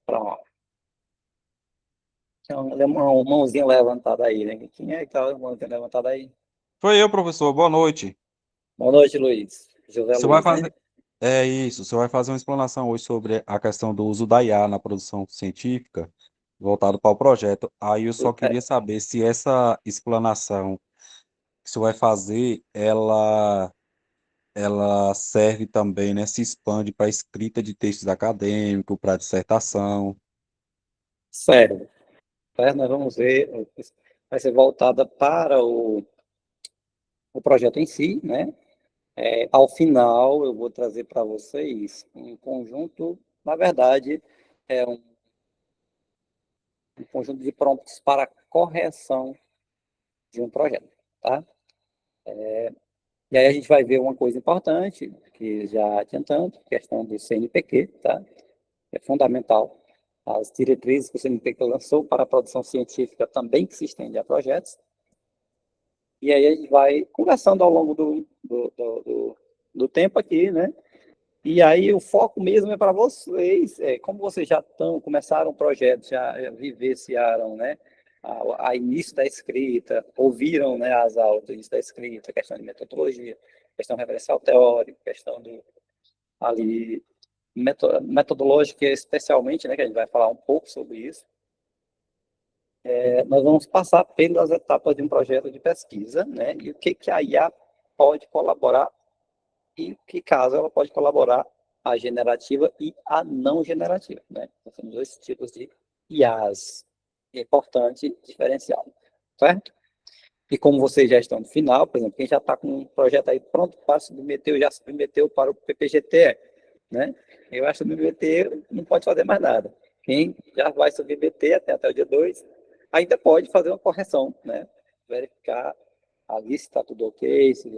Pronto. Tem uma mãozinha levantada aí, né? Quem é que tá com a mãozinha levantada aí? Foi eu, professor. Boa noite. Boa noite, Luiz. José Você vai Luiz, né? fazer. É isso, você vai fazer uma explanação hoje sobre a questão do uso da IA na produção científica, voltado para o projeto. Aí eu só É, queria saber se essa explanação que você vai fazer, ela serve também, né? Se expande para escrita de textos acadêmicos, para dissertação. sério. Nós vamos ver, vai ser voltada para o projeto em si, né? Ao final, eu vou trazer para vocês um conjunto, na verdade, é um conjunto de prompts para correção de um projeto, tá? E aí a gente vai ver uma coisa importante, que já adiantando, questão do CNPq, tá? É fundamental. As diretrizes que o CNPq lançou para a produção científica também que se estende a projetos. E aí a gente vai conversando ao longo do tempo aqui, né? E aí o foco mesmo é para vocês, como vocês já começaram o projeto, já vivenciaram, né, a início da escrita, ouviram, né, as aulas do início da escrita, questão de metodologia, questão referencial teórico, questão ali metodológica especialmente, né, que a gente vai falar um pouco sobre isso. Nós vamos passar pelas etapas de um projeto de pesquisa, né, e o que a IA pode colaborar e que caso ela pode colaborar a generativa e a não generativa, né? Nós temos dois tipos de IAs. É importante diferenciar, certo? E como vocês já estão no final, por exemplo, quem já está com um projeto aí pronto para submeter, já submeteu para o PPGT, né? Eu acho que submeter não pode fazer mais nada. Quem já vai submeter até o dia 2, ainda pode fazer uma correção, né? Verificar ali se está tudo ok, se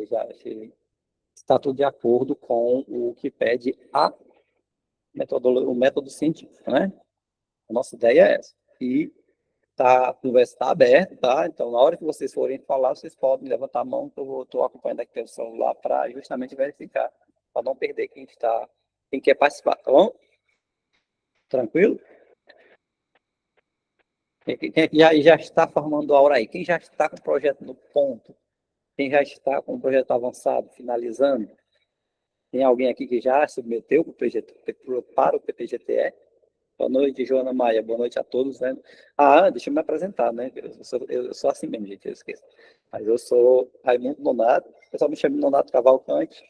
está tudo de acordo com o que pede o método científico, né? A nossa ideia é essa. E a conversa está aberta, tá? Então, na hora que vocês forem falar, vocês podem levantar a mão, que eu estou acompanhando aqui pelo celular para justamente verificar, para não perder quem quer participar, tá bom? Tranquilo? Quem já está formando a hora aí? Quem já está com o projeto no ponto? Quem já está com o projeto avançado, finalizando? Tem alguém aqui que já submeteu para o PPGTE? Boa noite, Joana Maia. Boa noite a todos, né? Deixa eu me apresentar, né? Eu sou assim mesmo, gente, eu esqueço. Mas eu sou Raimundo Nonato, o pessoal me chama de Nonato Cavalcante,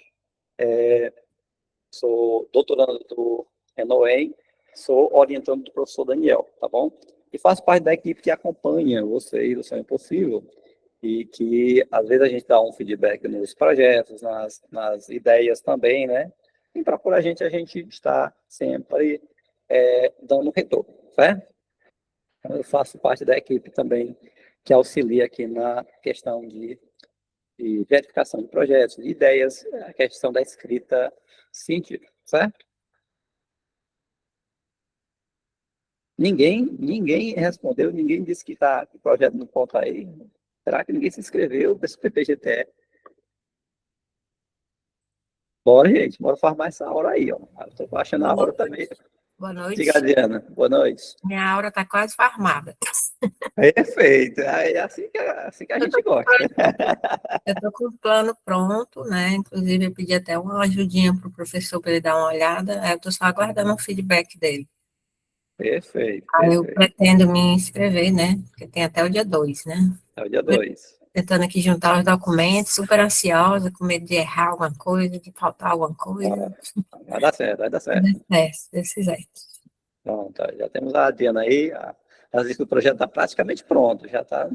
sou doutorando do Renoem, sou orientando do professor Daniel, tá bom? E faço parte da equipe que acompanha vocês do Sonho Impossível e que, às vezes, a gente dá um feedback nos projetos, nas ideias também, né? E procura a gente está sempre dando retorno, certo? Então, eu faço parte da equipe também que auxilia aqui na questão de verificação de projetos, de ideias, a questão da escrita científica, certo? Ninguém respondeu, ninguém disse que está o projeto no ponto aí. Será que ninguém se inscreveu para esse PPGTE? Bora, gente, bora farmar essa hora aí, ó. Estou achando Boa a hora noite. também. Boa Diga, noite. Adriana, boa noite. Minha aura está quase farmada. Perfeito, é assim que a Eu gente tô com, gosta. eu tô com o plano pronto, né? Inclusive, eu pedi até uma ajudinha para o professor para ele dar uma olhada. Aí eu estou só aguardando o feedback dele. Perfeito, Aí eu perfeito. pretendo me inscrever, né? Porque tem até o dia 2, né? É o dia 2. Tentando aqui juntar os documentos, super ansiosa, com medo de errar alguma coisa, de faltar alguma coisa. Vai dar certo, vai dar Vai certo. dar certo, se Deus quiser. Pronto, já temos a Adriana aí. Ela disse que o projeto está praticamente pronto, já está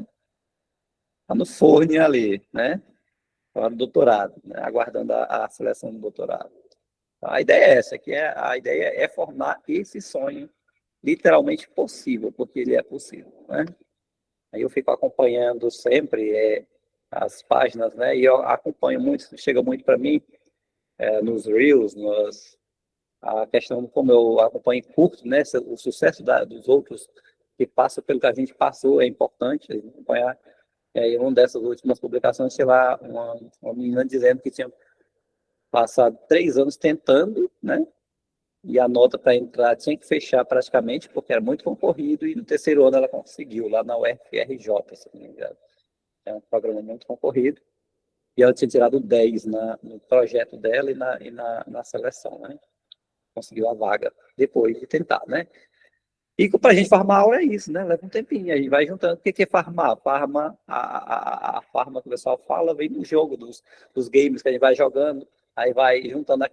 no forno ali, né? Para o doutorado, né? Aguardando a seleção do doutorado. A ideia é essa, a ideia é formar esse sonho literalmente possível, porque ele é possível, né? Aí eu fico acompanhando sempre as páginas, né? E eu acompanho muito, chega muito para mim nos Reels, a questão como eu acompanho curto, né? O sucesso dos outros que passam pelo que a gente passou é importante acompanhar. E aí, uma dessas últimas publicações, sei lá, uma menina dizendo que tinha passado 3 anos tentando, né? e a nota para entrar tinha que fechar praticamente, porque era muito concorrido, e no terceiro ano ela conseguiu, lá na UFRJ, se não me engano. É um programa muito concorrido, e ela tinha tirado 10 no projeto dela na seleção, né? Conseguiu a vaga depois de tentar, né? E para a gente farmar aula é isso, né? Leva um tempinho, a gente vai juntando. O que é farmar? A farma que o pessoal fala vem no jogo, dos games que a gente vai jogando, aí vai juntando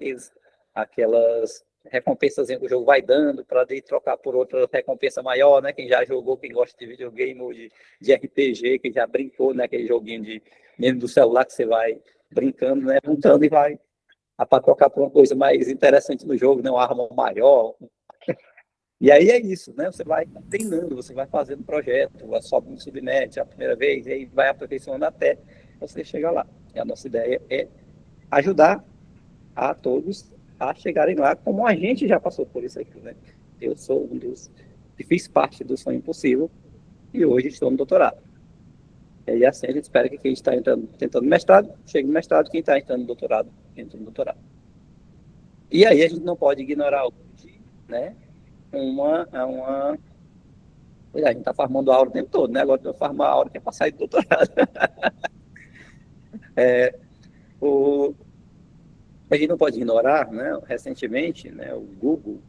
aquelas recompensas que o jogo vai dando para trocar por outra recompensa maior, né? Quem já jogou, quem gosta de videogame ou de RPG, quem já brincou, né? Aquele joguinho mesmo do celular que você vai brincando, né? Juntando e vai para trocar por uma coisa mais interessante no jogo, né? Uma arma maior. E aí é isso, né? Você vai treinando, você vai fazendo projeto, sobe no subnet a primeira vez, e aí vai aperfeiçoando até você chegar lá. E a nossa ideia é ajudar a todos a chegarem lá, como a gente já passou por isso aqui, né? Eu sou um dos que fiz parte do Sonho Impossível e hoje estou no doutorado. E aí assim a gente espera que quem está tentando mestrado, chegue no mestrado, quem está entrando no doutorado, entre no doutorado. E aí a gente não pode ignorar hoje, né? A gente está farmando a aula o tempo todo, né? Agora eu farmar a aula que é para sair do doutorado. A gente não pode ignorar, né? Recentemente, né, o Google,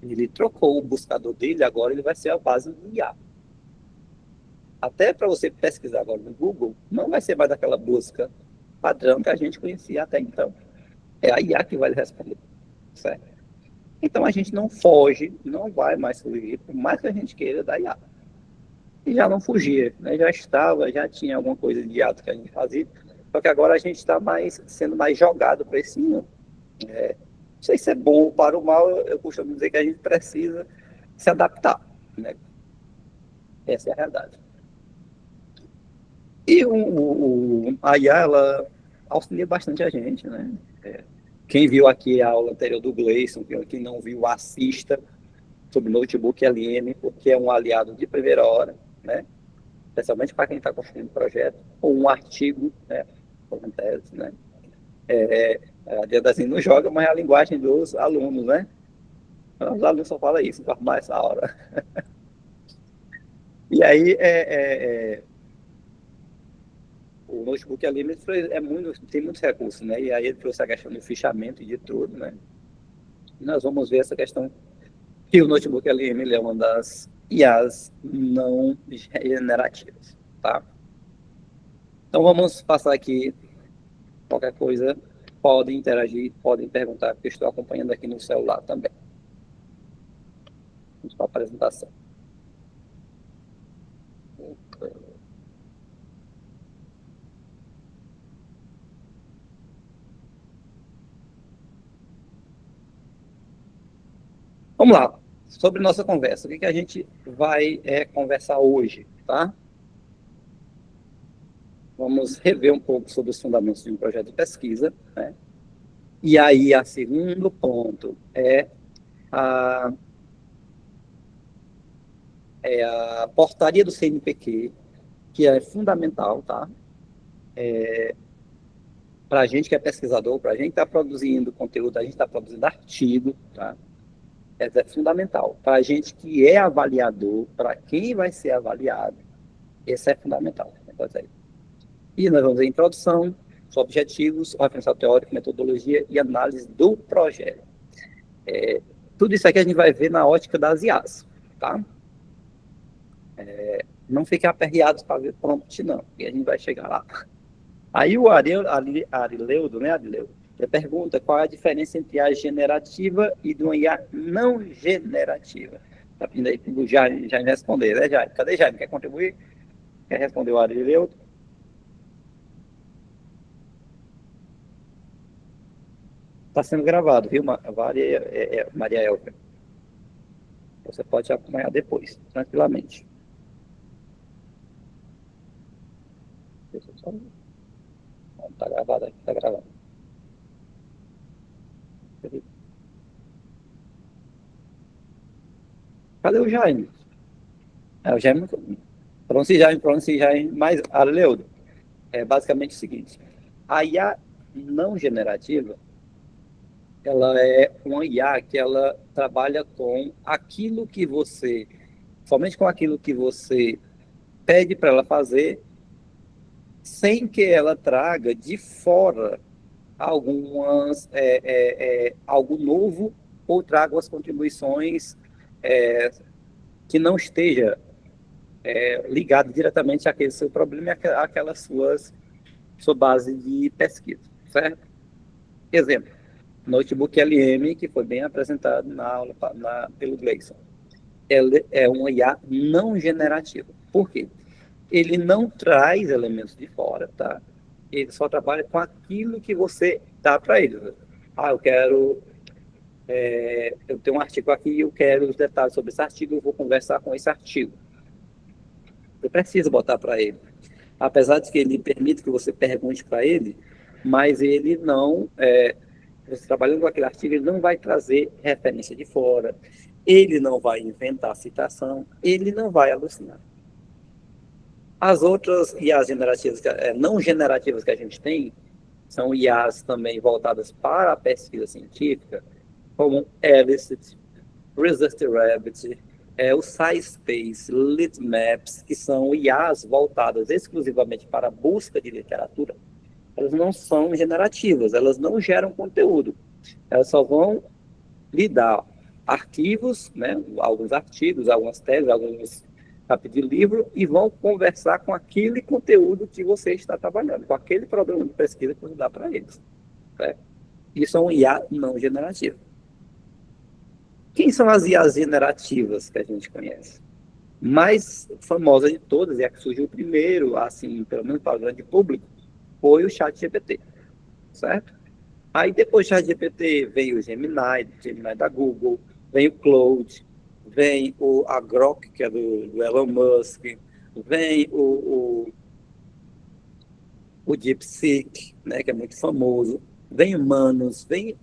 ele trocou o buscador dele, agora ele vai ser a base do IA. Até para você pesquisar agora no Google, não vai ser mais daquela busca padrão que a gente conhecia até então. É a IA que vai responder, certo? Então a gente não foge, não vai mais fugir, por mais que a gente queira da IA. E já não fugia, né? Já tinha alguma coisa de IA que a gente fazia, só que agora a gente está sendo mais jogado para esse mundo. Não sei se é bom ou para o mal, eu costumo dizer que a gente precisa se adaptar, né? Essa é a realidade. E a IA, ela auxilia bastante a gente, né? Quem viu aqui a aula anterior do Gleison, quem não viu, assista sobre Notebook LM, porque é um aliado de primeira hora, né? Especialmente para quem está construindo projeto, ou um artigo, né? Como tese, né? A Diadazinho não joga, mas é a linguagem dos alunos, né? Os alunos só falam isso, para arrumar essa hora. E aí, o Notebook ali tem muitos recursos, né? E aí ele trouxe a questão do fichamento e de tudo, né? E nós vamos ver essa questão que o Notebook LM ele é uma das IAs não generativas, tá? Então vamos passar aqui, qualquer coisa, podem interagir, podem perguntar, porque eu estou acompanhando aqui no celular também. Vamos para a apresentação. Vamos lá, sobre nossa conversa. O que a gente vai conversar hoje, tá? Vamos rever um pouco sobre os fundamentos de um projeto de pesquisa, né? E aí, o segundo ponto é a portaria do CNPq, que é fundamental, tá? Para a gente que é pesquisador, para a gente que está produzindo conteúdo, a gente está produzindo artigo, tá? Essa é fundamental. Para a gente que é avaliador, para quem vai ser avaliado, esse é fundamental. E nós vamos ver introdução, os objetivos, referencial teórico, metodologia e análise do projeto. Tudo isso aqui a gente vai ver na ótica das IAs, tá? Não fiquem aperreados para ver prompt, não, e a gente vai chegar lá. Aí o Arileudo, né, Arileudo? Ele pergunta qual é a diferença entre a generativa e de uma IA não generativa. Está pedindo aí para o Jaime responder, né, Jaime? Cadê Jaime? Quer contribuir? Quer responder o Arileudo? Está sendo gravado, viu, Maria Elvia? Você pode acompanhar depois, tranquilamente. Está gravado aqui, está gravando. Cadê o Jaime? O Jaime. Pronuncie Jaime, mas Arleudo, é basicamente o seguinte: a IA não generativa, ela é uma IA que ela trabalha com aquilo que você, somente com aquilo que você pede para ela fazer, sem que ela traga de fora algo novo ou traga as contribuições é, que não esteja ligado diretamente àquele seu problema e àquelas sua base de pesquisa, certo? Exemplo, Notebook LM, que foi bem apresentado na aula pelo Gleison. Ele é uma IA não generativa. Por quê? Ele não traz elementos de fora, tá? Ele só trabalha com aquilo que você dá para ele. Eu tenho um artigo aqui e eu quero os detalhes sobre esse artigo, eu vou conversar com esse artigo. Você precisa botar para ele. Apesar de que ele permite que você pergunte para ele, mas ele não, você trabalhando com aquele artigo, ele não vai trazer referência de fora, ele não vai inventar citação, ele não vai alucinar. As outras IAs generativas, não generativas que a gente tem, são IAs também voltadas para a pesquisa científica, como Elicit, Research Rabbit, o SciSpace, Litmaps, que são IAs voltadas exclusivamente para a busca de literatura. Elas não são generativas, elas não geram conteúdo. Elas só vão lhe dar arquivos, né, alguns artigos, algumas teses, alguns capítulos de livro, e vão conversar com aquele conteúdo que você está trabalhando, com aquele problema de pesquisa que você dá para eles. Né? Isso é um IA não generativo. Quem são as IAs generativas que a gente conhece? Mais famosa de todas, e a que surgiu primeiro, assim, pelo menos para o grande público, foi o ChatGPT, certo? Aí depois do ChatGPT veio o Gemini da Google, vem o Claude, vem a Grok, que é do Elon Musk, vem o DeepSeek, né, que é muito famoso, vem humanos, vem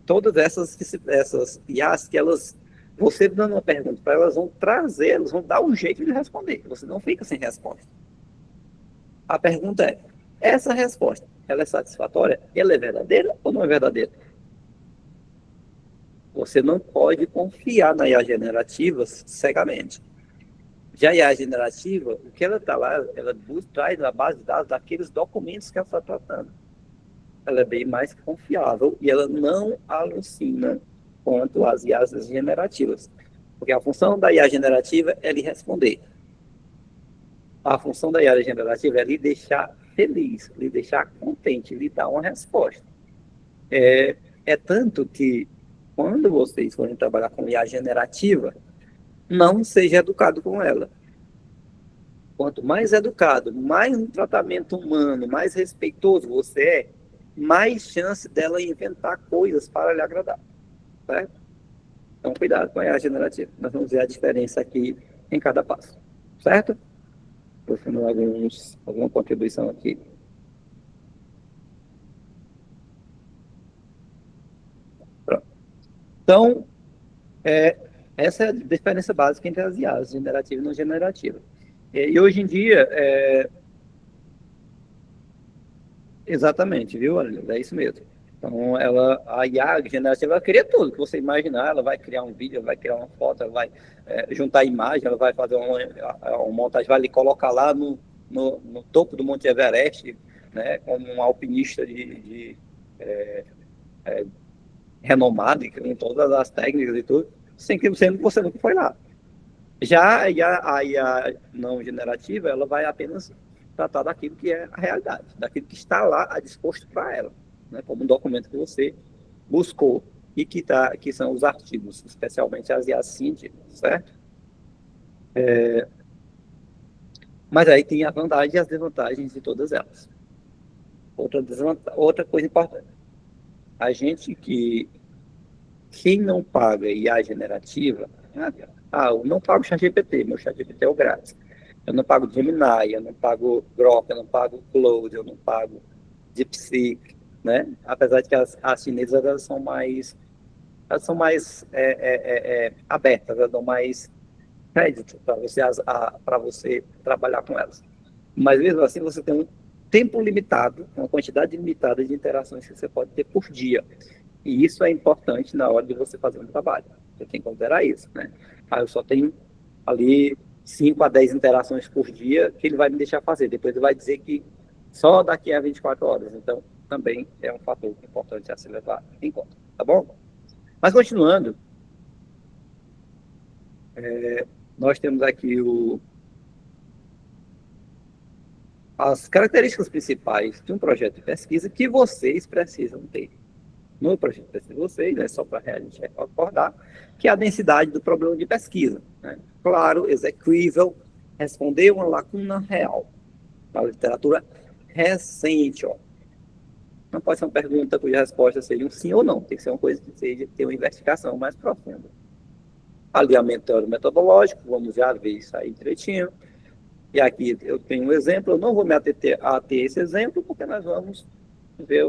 todas essas IAs que elas, você dando uma pergunta para elas, vão trazer, elas vão dar um jeito de responder, você não fica sem resposta. A pergunta é, essa resposta, ela é satisfatória? Ela é verdadeira ou não é verdadeira? Você não pode confiar na IA generativa cegamente. Já a IA generativa, o que ela está lá, ela traz na base de dados daqueles documentos que ela está tratando. Ela é bem mais confiável e ela não alucina quanto às IAs generativas. Porque a função da IA generativa é lhe responder. A função da IA generativa é lhe deixar feliz, lhe deixar contente, lhe dar uma resposta. É tanto que, quando vocês forem trabalhar com IA generativa, não seja educado com ela. Quanto mais educado, mais um tratamento humano, mais respeitoso você é, mais chance dela inventar coisas para lhe agradar. Certo? Então, cuidado com a IA generativa. Nós vamos ver a diferença aqui em cada passo. Certo? Estou fazendo alguma contribuição aqui. Pronto. Então, essa é a diferença básica entre as IAs, generativa e não generativa. E hoje em dia, exatamente, viu, Aline? É isso mesmo. Então, a IA generativa, ela cria tudo que você imaginar, ela vai criar um vídeo, ela vai criar uma foto, ela vai juntar imagem, ela vai fazer uma montagem, vai lhe colocar lá no topo do Monte Everest, né, como um alpinista renomado, com todas as técnicas e tudo, sendo que você nunca foi lá. Já a IA não generativa, ela vai apenas tratar daquilo que é a realidade, daquilo que está lá disposto para ela, né, como um documento que você buscou e que são os artigos, especialmente as IAs científicas, certo? Mas aí tem a vantagem e as desvantagens de todas elas. Outra coisa importante, quem não paga IA generativa, eu não pago ChatGPT, meu ChatGPT é o grátis. Eu não pago Gemini, eu não pago Grok, eu não pago Claude, eu não pago DeepSeek, né? Apesar de que as chinesas elas são mais abertas, elas dão mais crédito para você trabalhar com elas. Mas mesmo assim você tem um tempo limitado, uma quantidade limitada de interações que você pode ter por dia. E isso é importante na hora de você fazer um trabalho. Você tem que considerar isso, né? Eu só tenho ali 5 a 10 interações por dia que ele vai me deixar fazer. Depois ele vai dizer que só daqui a 24 horas. Então, também é um fator importante a se levar em conta, tá bom? Mas continuando, nós temos aqui as características principais de um projeto de pesquisa que vocês precisam ter. No projeto de pesquisa de vocês, né, só para a gente recordar, que é a densidade do problema de pesquisa. Né? Claro, execuível, responder uma lacuna real. Na literatura recente, ó. Não pode ser uma pergunta cuja resposta seja um sim ou não. Tem que ser uma coisa que seja ter uma investigação mais profunda. Alinhamento teórico-metodológico, vamos já ver isso aí direitinho. E aqui eu tenho um exemplo, eu não vou me ater a esse exemplo, porque nós vamos ver,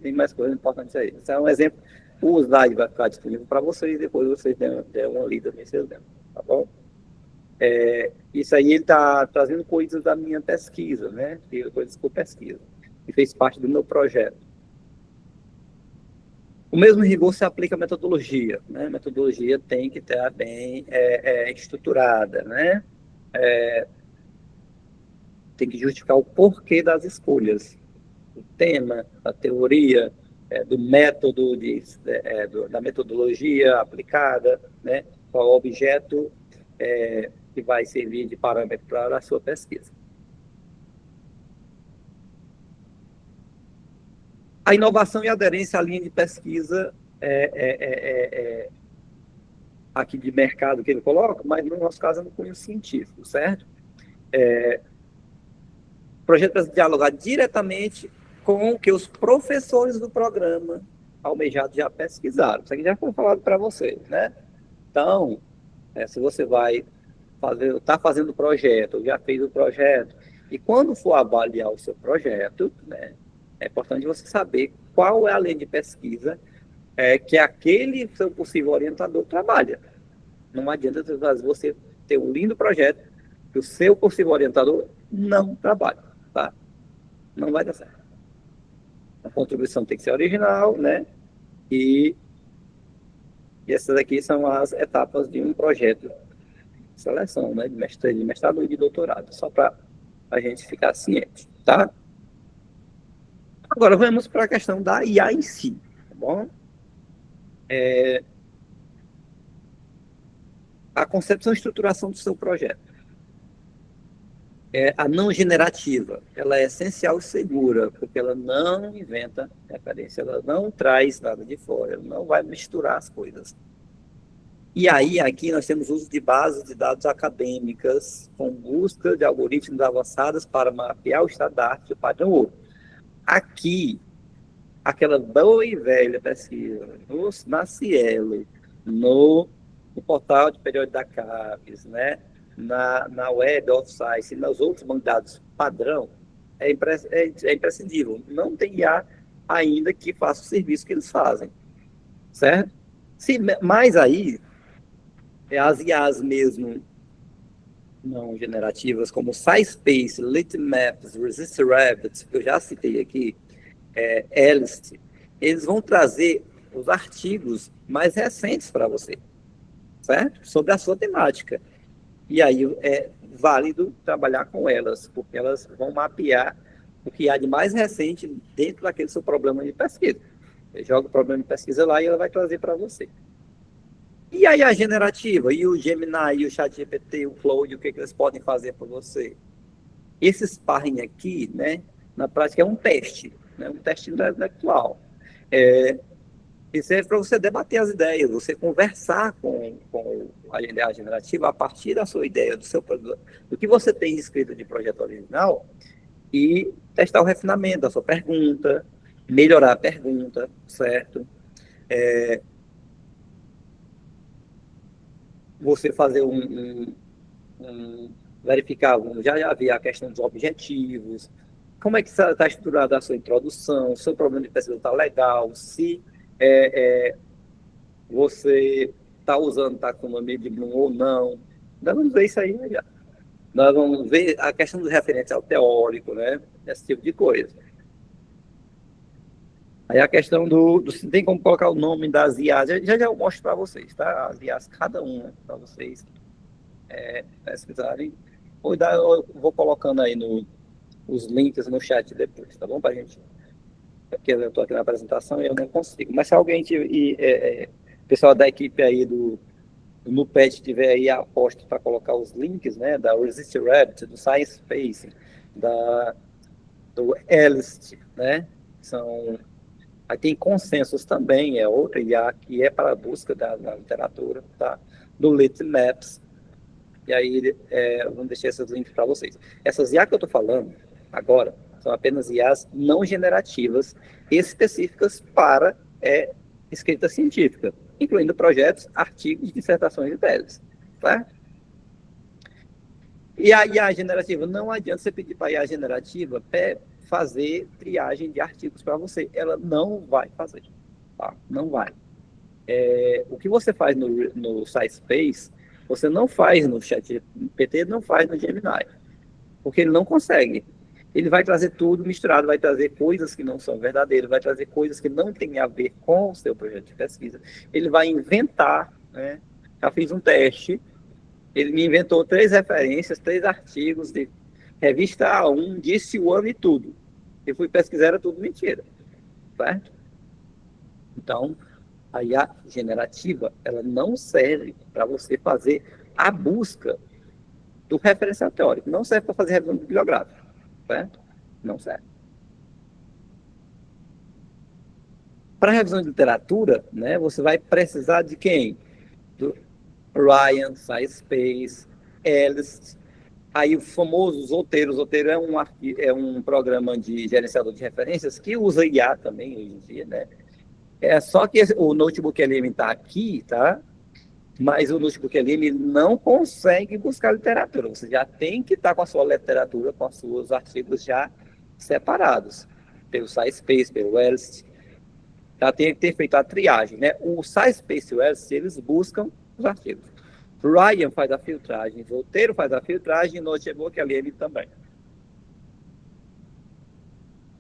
tem mais coisas importantes aí. Esse é um exemplo, o slide vai ficar disponível para vocês, depois vocês dêem uma lida nesse exemplo, tá bom? Isso aí ele está trazendo coisas da minha pesquisa, né? Coisas que eu pesquiso, que fez parte do meu projeto. O mesmo rigor se aplica à metodologia, né? A metodologia tem que estar bem estruturada, né? Tem que justificar o porquê das escolhas, o tema, a teoria, do método, da metodologia aplicada, né? Qual o objeto que vai servir de parâmetro para a sua pesquisa. A inovação e aderência à linha de pesquisa aqui de mercado que ele coloca, mas no nosso caso é no cunho científico, certo? O projeto precisa dialogar diretamente com o que os professores do programa almejado já pesquisaram. Isso aqui já foi falado para vocês, né? Então, se você vai está fazendo o projeto, já fez o projeto, e quando for avaliar o seu projeto, né, é importante você saber qual é a linha de pesquisa que aquele seu possível orientador trabalha. Não adianta você ter um lindo projeto que o seu possível orientador não trabalha, tá? Não vai dar certo. A contribuição tem que ser original, né? E essas aqui são as etapas de um projeto de seleção, né? De mestrado e de doutorado, só para a gente ficar ciente, tá? Agora vamos para a questão da IA em si, tá bom? A concepção e estruturação do seu projeto. A não generativa, ela é essencial e segura, porque ela não inventa referência, ela não traz nada de fora, ela não vai misturar as coisas. E aí, aqui nós temos uso de bases de dados acadêmicas, com busca de algoritmos avançados para mapear o estado da arte do padrão ouro. Aqui, aquela boa e velha pesquisa na Cielo, no portal de periódico da CAPES, né? na Web of Science e nos outros bancos de dados padrão, é imprescindível. Não tem IA ainda que faça o serviço que eles fazem, certo? Mas aí, as IAs mesmo não generativas, como SciSpace, Litmaps, ResistRabbit, que eu já citei aqui, ELIST, eles vão trazer os artigos mais recentes para você, certo? Sobre a sua temática. E aí é válido trabalhar com elas, porque elas vão mapear o que há de mais recente dentro daquele seu problema de pesquisa. Você joga o problema de pesquisa lá e ela vai trazer para você. E aí a generativa, e o Gemini, e o ChatGPT, o Claude, o que eles podem fazer para você? Esse sparring aqui, né, na prática é um teste, né, um teste intelectual. Isso é para você debater as ideias, você conversar com a ideia generativa a partir da sua ideia, do que você tem escrito de projeto original, e testar o refinamento da sua pergunta, melhorar a pergunta, certo? Você fazer verificar, já havia a questão dos objetivos, como é que está estruturada a sua introdução, seu problema de pesquisa está legal, se você está usando taxonomia de Bloom ou não. Nós vamos ver isso aí, né, já. Nós vamos ver a questão do referencial teórico, né? Esse tipo de coisa. Aí a questão se tem como colocar o nome das IAs, já eu mostro para vocês, tá? As IAs, cada uma, para vocês pesquisarem. Eu vou colocando aí os links no chat depois, tá bom? Pra gente, porque eu estou aqui na apresentação e eu não consigo. Mas se alguém pessoal da equipe aí no PET tiver aí a aposta para colocar os links, né? Da Resist Rabbit, do Science Space, do ELST, né? Aí tem consensos também, é outra IA que é para a busca da literatura, tá? Do Litmaps. E aí, vamos deixar esses links para vocês. Essas IA que eu estou falando agora são apenas IAs não generativas específicas para escrita científica, incluindo projetos, artigos, dissertações e teses. Tá? E a IA generativa, não adianta você pedir para a IA generativa fazer triagem de artigos para você. Ela não vai fazer. Tá? Não vai. O que você faz no SciSpace, você não faz no ChatGPT, não faz no Gemini, porque ele não consegue. Ele vai trazer tudo misturado, vai trazer coisas que não são verdadeiras, vai trazer coisas que não têm a ver com o seu projeto de pesquisa. Ele vai inventar, né? Já fiz um teste, ele me inventou 3 referências, 3 artigos de revista A1, disse o ano e tudo. Eu fui pesquisar, era tudo mentira. Certo? Então, a IA generativa, ela não serve para você fazer a busca do referencial teórico. Não serve para fazer revisão bibliográfica. Certo? Não serve. Para revisão de literatura, né, você vai precisar de quem? Do Ryan, SciSpace, ELST. Aí o famoso Zotero. Zotero é um programa de gerenciador de referências que usa IA também hoje em dia, né? Só que o Notebook LM está aqui, tá? Mas o Notebook LM não consegue buscar literatura. Você já tem que estar com a sua literatura, com os seus artigos já separados. Pelo SciSpace, pelo ELST. Já tem que ter feito a triagem, né? O SciSpace e o ELST, eles buscam os artigos. Ryan faz a filtragem, Zotero faz a filtragem, Notebook LM também.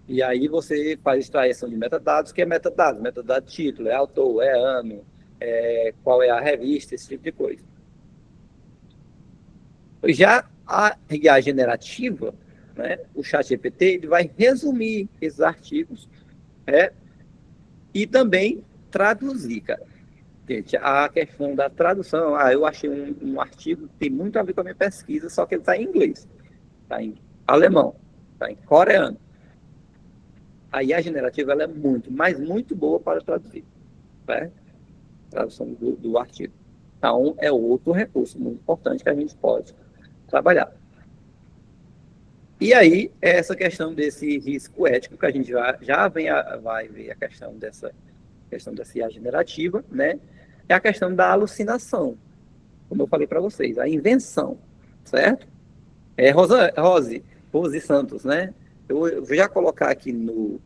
E aí você faz extração de metadados, que é metadados. Metadado título, é autor, é ano, qual é a revista, esse tipo de coisa. Já a IA generativa, né, o ChatGPT, ele vai resumir esses artigos e também traduzir, cara. Gente, a questão da tradução, eu achei um artigo que tem muito a ver com a minha pesquisa, só que ele está em inglês, está em alemão, está em coreano. A IA generativa ela é muito boa para traduzir, né? Tradução do artigo. Então, é outro recurso muito importante que a gente pode trabalhar. E aí, essa questão desse risco ético, que a gente vai ver a questão dessa IA generativa, né? É a questão da alucinação, como eu falei para vocês, a invenção, certo? Rose Santos, né? Eu vou já colocar aqui no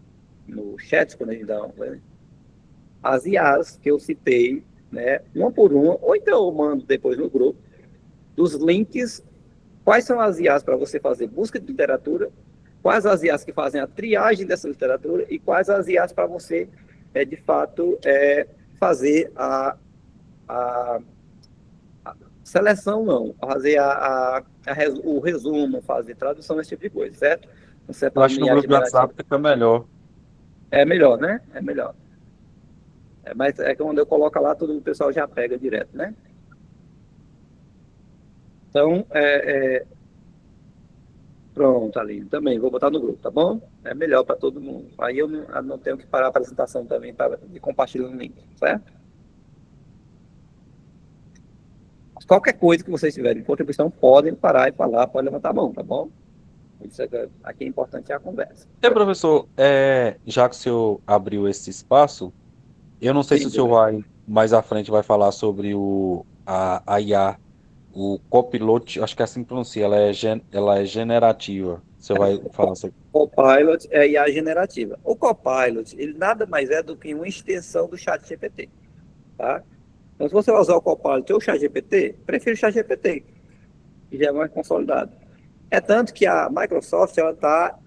chat, quando a gente dá as IAs que eu citei, né, uma por uma, ou então eu mando depois no grupo, dos links, quais são as IAs para você fazer busca de literatura, quais as IAs que fazem a triagem dessa literatura e quais as IAs para você, de fato, fazer a seleção, não, fazer o resumo, fazer tradução, esse tipo de coisa, certo? Eu acho que no grupo do WhatsApp fica melhor. É melhor, né? É melhor. Mas que quando eu coloco lá, todo o pessoal já pega direto, né? Então, pronto, ali. Também vou botar no grupo, tá bom? É melhor para todo mundo. Aí eu não tenho que parar a apresentação também de compartilhar o link, certo? Qualquer coisa que vocês tiverem de contribuição, podem parar e falar, pode levantar a mão, tá bom? Isso aqui é importante, é a conversa. Professor, já que o senhor abriu esse espaço, eu não sei se o senhor mais à frente vai falar sobre a IA, o Copilot, acho que é assim que pronuncia, ela é generativa. Você vai falar sobre... Copilot é IA generativa. O Copilot, ele nada mais é do que uma extensão do ChatGPT, tá? Então, se você vai usar o Copilot ou o ChatGPT, prefiro o ChatGPT, que já é mais consolidado. É tanto que a Microsoft está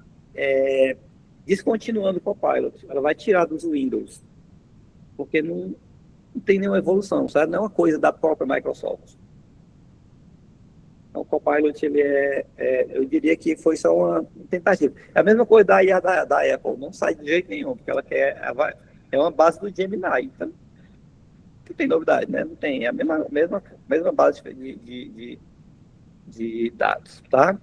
descontinuando o Copilot. Ela vai tirar dos Windows, porque não tem nenhuma evolução, sabe? Não é uma coisa da própria Microsoft. Então, o Copilot, eu diria que foi só uma tentativa. É a mesma coisa da IA da Apple, não sai de jeito nenhum, porque é uma base do Gemini, então não tem novidade, né? Não tem, é a mesma base de dados, tá?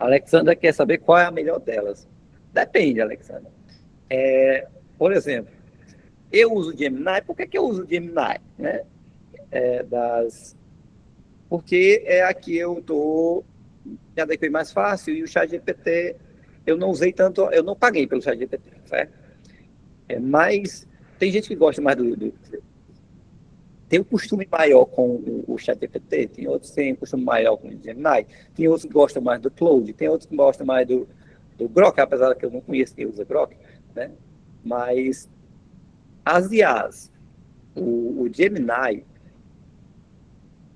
A Alexandra quer saber qual é a melhor delas. Depende, Alexandra. Por exemplo, eu uso o Gemini. Por que eu uso o Gemini? Né? Porque é aqui eu me adequei mais fácil, e o ChatGPT eu não usei tanto, eu não paguei pelo ChatGPT, certo? Mas tem gente que gosta mais tem um costume maior com o ChatGPT, tem outros que têm um costume maior com o Gemini, tem outros que gostam mais do Claude, tem outros que gostam mais do Grok, apesar que eu não conheço quem usa Grok, né? Mas as IAs, o Gemini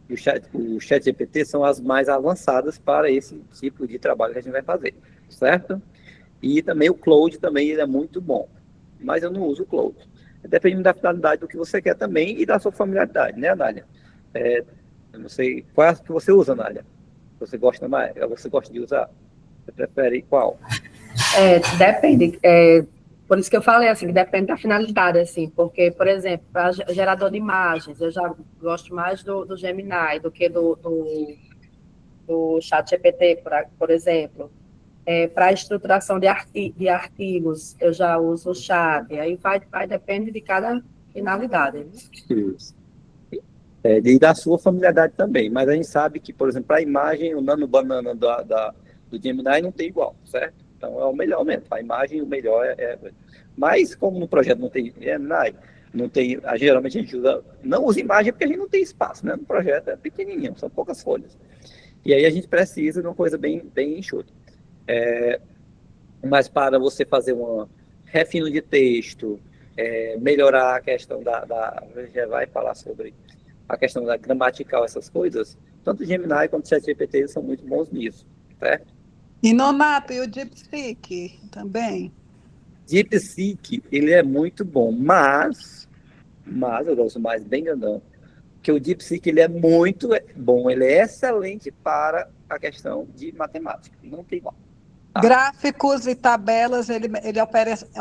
e o ChatGPT são as mais avançadas para esse tipo de trabalho que a gente vai fazer, certo? E também o Claude também ele é muito bom, mas eu não uso o Claude. Depende da finalidade do que você quer também e da sua familiaridade, né, Anália? Eu não sei qual é a que você usa, Anália. Você gosta mais? Você gosta de usar? Você prefere qual? Depende. Por isso que eu falei assim, que depende da finalidade, assim, porque, por exemplo, para gerador de imagens, eu já gosto mais do Gemini do que do ChatGPT, por exemplo. Para estruturação de artigos, eu já uso o Chat. Aí depende de cada finalidade. Né? Isso. E da sua familiaridade também. Mas a gente sabe que, por exemplo, para a imagem, o Nano Banana do Gemini não tem igual, certo? Então é o melhor mesmo. A imagem, o melhor Mas, como no projeto não tem Gemini, geralmente a gente não usa imagem porque a gente não tem espaço, né? No projeto é pequenininho, são poucas folhas. E aí a gente precisa de uma coisa bem enxuta. Mas para você fazer refino de texto, melhorar a questão a gente já vai falar sobre a questão da gramatical, essas coisas, tanto o Gemini quanto o ChatGPT são muito bons nisso, certo? E Nonato, e o DeepSeek também? DeepSeek, ele é muito bom, mas eu gosto mais bem grandão, que o DeepSeek ele é muito bom, ele é excelente para a questão de matemática, não tem igual. Gráficos e tabelas, ele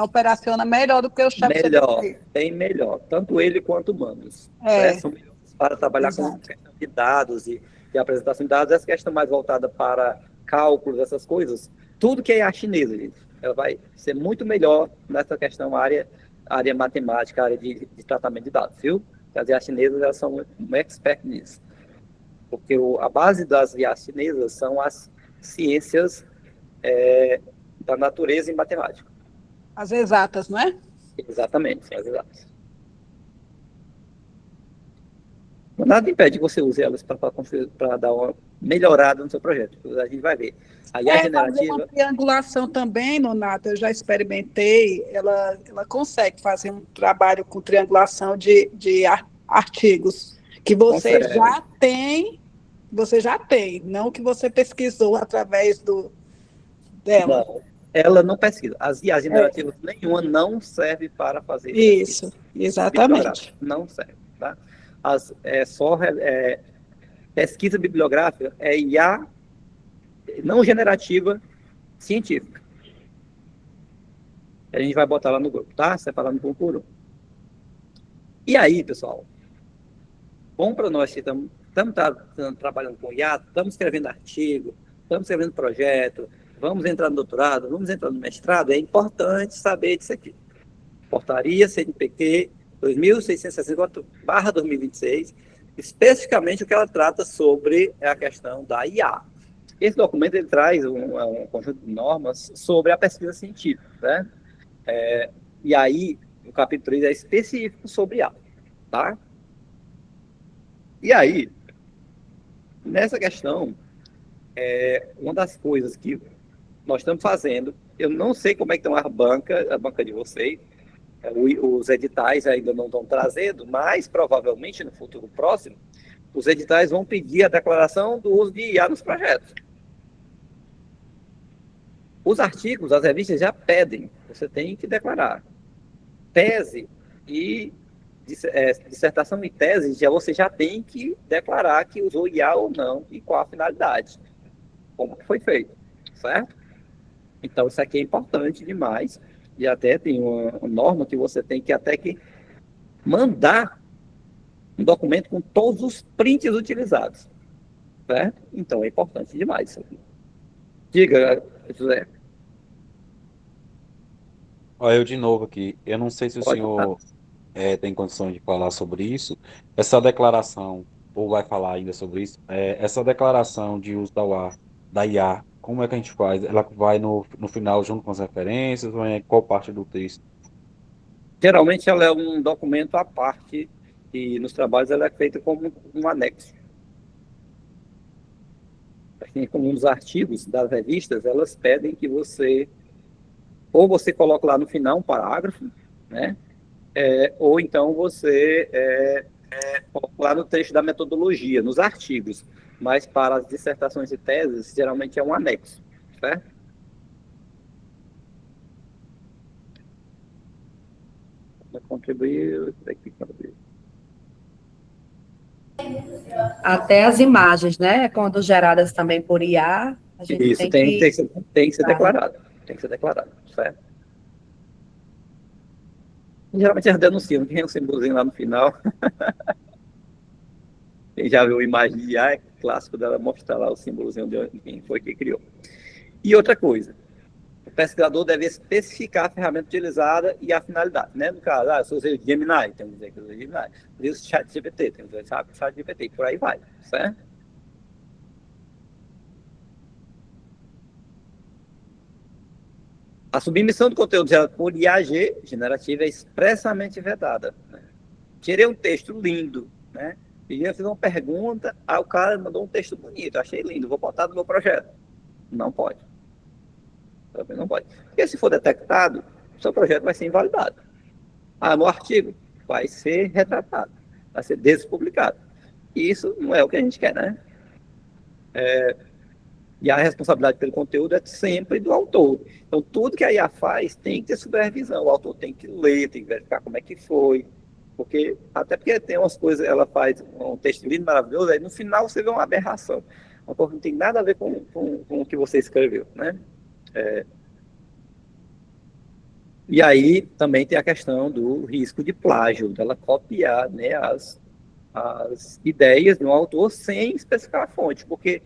operaciona melhor do que o ChatGPT. Bem melhor, tanto ele quanto humanos. São melhores para trabalhar com questão de dados e apresentação de dados, essa questão mais voltada para cálculos, essas coisas, tudo que é a chinesa, gente, ela vai ser muito melhor nessa questão, área matemática, área de tratamento de dados, viu? As chinesas, elas são um expert nisso. Porque a base das IAs chinesas são as ciências da natureza e matemática. As exatas, não é? Exatamente, as exatas. Nada impede que você use elas para dar uma melhorada no seu projeto. A gente vai ver. A IA generativa... Fazer uma triangulação também, Nonato, eu já experimentei, ela consegue fazer um trabalho com triangulação de artigos que você já tem, não que você pesquisou através dela. Não, ela não pesquisa. As IAs generativas nenhuma não serve para fazer isso. Exatamente. Não serve, tá? Pesquisa bibliográfica é IA não generativa científica. A gente vai botar lá no grupo, tá? Separando por um. E aí, pessoal, bom para nós que estamos trabalhando com IA, estamos escrevendo artigo, estamos escrevendo projeto, vamos entrar no doutorado, vamos entrar no mestrado, é importante saber disso aqui. Portaria CNPq 2664/2026, especificamente o que ela trata sobre a questão da IA. Esse documento ele traz um conjunto de normas sobre a pesquisa científica, né? E aí, o capítulo 3 é específico sobre IA, tá? E aí, nessa questão, uma das coisas que nós estamos fazendo, eu não sei como é que estão a banca de vocês, os editais ainda não estão trazendo, mas provavelmente no futuro próximo, os editais vão pedir a declaração do uso de IA nos projetos. Os artigos, as revistas já pedem, você tem que declarar. Tese e dissertação e tese, você já tem que declarar que usou IA ou não e qual a finalidade, como que foi feito, certo? Então, isso aqui é importante demais, e até tem uma norma que você tem que até que mandar um documento com todos os prints utilizados, certo? Então, é importante demais isso aqui. Diga, José. Olha, eu de novo aqui. Eu não sei se o Pode senhor tem condições de falar sobre isso. Essa declaração, ou vai falar ainda sobre isso, essa declaração de uso da IA, como é que a gente faz? Ela vai no final junto com as referências, ou é qual parte do texto? Geralmente ela é um documento à parte e nos trabalhos ela é feita como um anexo. Assim como nos artigos das revistas, elas pedem que ou você coloque lá no final um parágrafo, né? Ou então você coloca lá no texto da metodologia, nos artigos. Mas para as dissertações e teses, geralmente é um anexo, certo? Contribuir aqui para ver. Até as imagens, né? Quando geradas também por IA, a gente Isso, tem que... tem que ser declarado. Tem que ser declarado, certo? Geralmente eles denunciam, tem um símbolozinho lá no final. Quem já viu a imagem de IA, é clássico dela mostrar lá o símbolozinho de quem foi que criou. E outra coisa, o pesquisador deve especificar a ferramenta utilizada e a finalidade, né? No caso, eu sou o Gemini, tem que dizer que eu uso Gemini. Eu uso ChatGPT, tem que dizer ChatGPT, por aí vai, certo? A submissão do conteúdo gerado por IAG generativa é expressamente vedada. Né? Tirei um texto lindo, né? E eu fiz uma pergunta, aí o cara mandou um texto bonito, achei lindo, vou botar no meu projeto. Não pode. Também não pode. Porque se for detectado, o seu projeto vai ser invalidado. Meu artigo vai ser retratado, vai ser despublicado. E isso não é o que a gente quer, né? E a responsabilidade pelo conteúdo é sempre do autor. Então, tudo que a IA faz tem que ter supervisão. O autor tem que ler, tem que verificar como é que foi. Até porque tem umas coisas, ela faz um texto lindo, maravilhoso, aí no final você vê uma aberração. Uma coisa que não tem nada a ver com o que você escreveu, né? E aí também tem a questão do risco de plágio, dela copiar, né, as ideias de um autor sem especificar a fonte, porque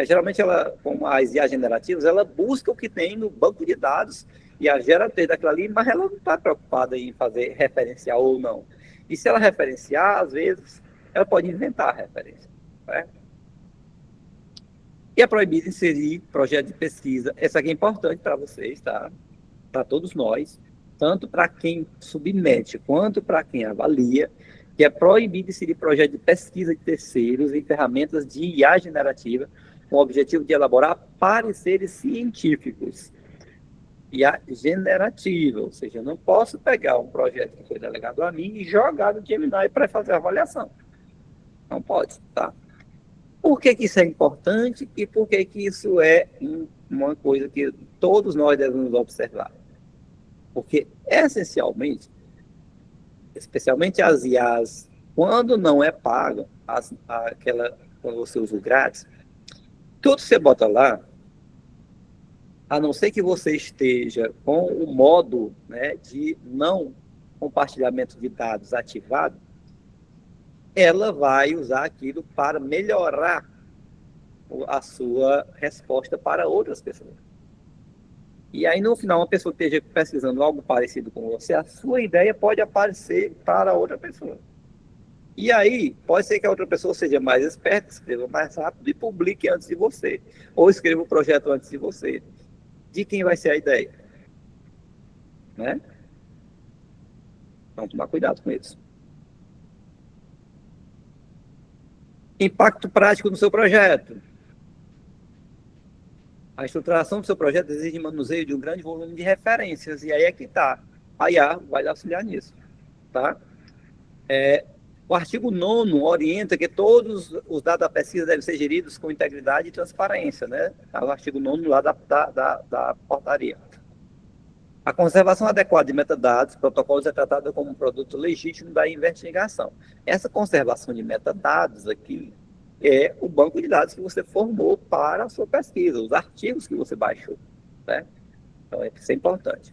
geralmente ela, como as IA generativas, ela busca o que tem no banco de dados e a gera texto daquilo ali, mas ela não está preocupada em fazer referencial ou não. E se ela referenciar, às vezes, ela pode inventar a referência. Né? E é proibido inserir projeto de pesquisa. Essa aqui é importante para vocês, tá? Para todos nós, tanto para quem submete quanto para quem avalia, que é proibido inserir projeto de pesquisa de terceiros em ferramentas de IA generativa com o objetivo de elaborar pareceres científicos. IA generativa, ou seja, eu não posso pegar um projeto que foi delegado a mim e jogar no Gemini para fazer a avaliação. Não pode, tá? Por que isso é importante e por que isso é uma coisa que todos nós devemos observar? Porque, essencialmente, especialmente as IAs, quando não é pago, quando você usa o grátis, tudo que você bota lá, a não ser que você esteja com o modo, né, de não compartilhamento de dados ativado, ela vai usar aquilo para melhorar a sua resposta para outras pessoas. E aí, no final, uma pessoa que esteja pesquisando algo parecido com você, a sua ideia pode aparecer para outra pessoa. E aí, pode ser que a outra pessoa seja mais esperta, escreva mais rápido e publique antes de você. Ou escreva o projeto antes de você. De quem vai ser a ideia? Né? Então, tomar cuidado com isso. Impacto prático no seu projeto. A estruturação do seu projeto exige manuseio de um grande volume de referências, e aí é que está. A IA vai auxiliar nisso. Tá? O artigo 9º orienta que todos os dados da pesquisa devem ser geridos com integridade e transparência, né? É o artigo 9º lá da portaria. A conservação adequada de metadados, protocolos é tratada como um produto legítimo da investigação. Essa conservação de metadados aqui é o banco de dados que você formou para a sua pesquisa, os artigos que você baixou, né? Então, isso é importante.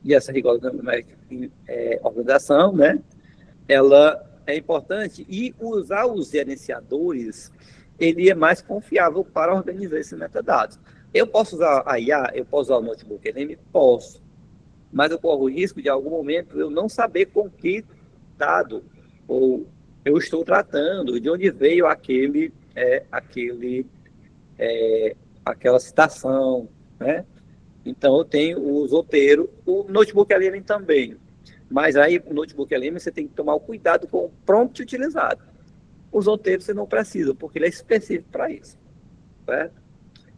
E essa rigorosa organização, né? Ela é importante, e usar os gerenciadores, ele é mais confiável para organizar esses metadados. Eu posso usar a IA, eu posso usar o Notebook LM? Posso, mas eu corro o risco de, em algum momento, eu não saber com que dado ou eu estou tratando, de onde veio aquela citação, né? Então, eu tenho o roteiro, o Notebook LM também. Mas aí, o Notebook LM, você tem que tomar o cuidado com o prompt utilizado. Os roteiros você não precisa, porque ele é específico para isso. Certo?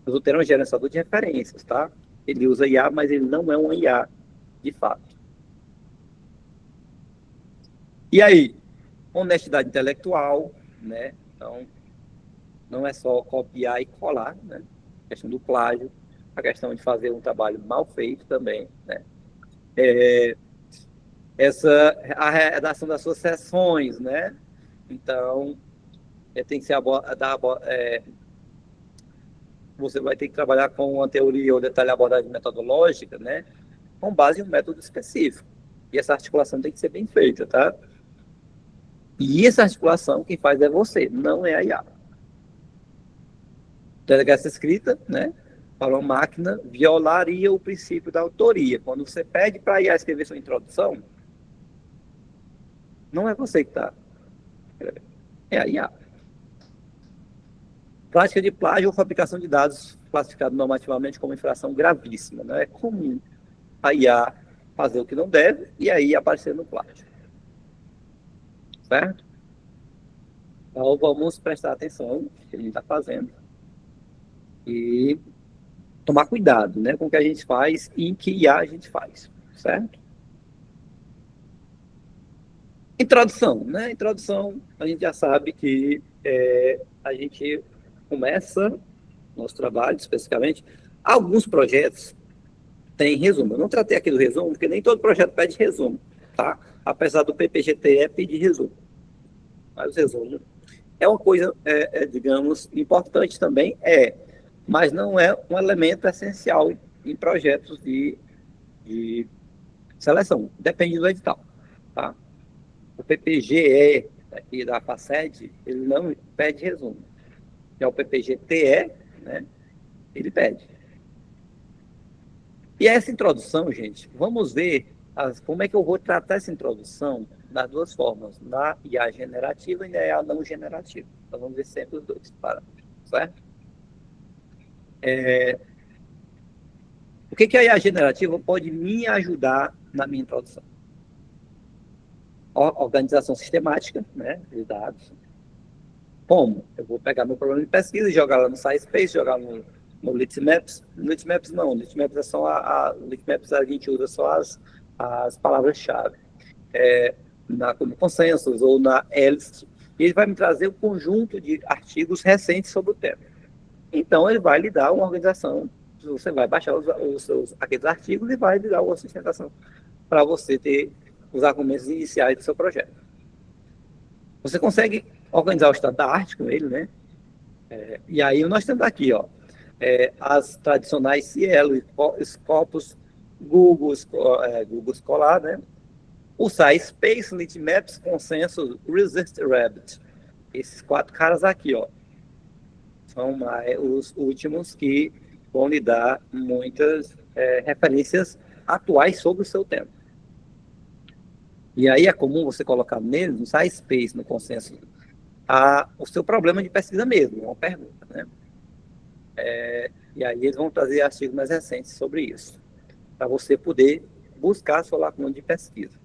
O roteiro é um gerenciador de referências, tá? Ele usa IA, mas ele não é um IA, de fato. E aí, honestidade intelectual, né? Então, não é só copiar e colar, né? A questão do plágio, a questão de fazer um trabalho mal feito também, né? A redação das suas sessões, né? Então, tem que ser você vai ter que trabalhar com uma teoria ou detalhe abordagem metodológica, né? Com base em um método específico. E essa articulação tem que ser bem feita, tá? E essa articulação, quem faz é você, não é a IA. Delegar essa escrita, né? Para uma máquina, violaria o princípio da autoria. Quando você pede para a IA escrever sua introdução, não é você que está escrevendo, é a IA. Prática de plágio ou fabricação de dados classificados normativamente como infração gravíssima. Não é comum a IA fazer o que não deve e aí aparecer no plágio. Certo? Então, vamos prestar atenção no que a gente está fazendo e tomar cuidado, né, com o que a gente faz e em que IA a gente faz. Certo? Introdução, né? Introdução, a gente já sabe que a gente começa nosso trabalho, especificamente. Alguns projetos têm resumo. Eu não tratei aqui do resumo, porque nem todo projeto pede resumo, tá? Apesar do PPGTE pedir resumo. Mas o resumo é uma coisa, digamos, importante também, mas não é um elemento essencial em projetos de seleção. Depende do edital, tá? O PPGE aqui da FACED, ele não pede resumo. Que é o PPGTE, né? Ele pede. E essa introdução, gente, vamos ver como é que eu vou tratar essa introdução das duas formas, na IA generativa e na IA não generativa. Então, vamos ver sempre os dois parâmetros, certo? O que a IA generativa pode me ajudar na minha introdução? Organização sistemática, né, de dados. Como? Eu vou pegar meu problema de pesquisa e jogar lá no SciSpace, jogar no Litmaps. Litmaps não, Litmaps é só Litmaps a gente usa só as palavras-chave. No Consensus ou na ELST. Ele vai me trazer um conjunto de artigos recentes sobre o tema. Então, ele vai lhe dar uma organização. Você vai baixar aqueles artigos e vai lhe dar uma sustentação para você ter os argumentos iniciais do seu projeto. Você consegue organizar o estado da arte com ele, né? E aí nós temos aqui, ó, as tradicionais Cielo, Scopus, Google Scholar, né? O SciSpace, Litmaps, Consensus, Resist Rabbit. Esses 4 caras aqui, ó, são os últimos que vão lhe dar muitas referências atuais sobre o seu tema. E aí é comum você colocar neles, no SciSpace, no Consensus, o seu problema de pesquisa mesmo, uma pergunta, né? E aí eles vão trazer artigos mais recentes sobre isso, para você poder buscar a sua lacuna de pesquisa.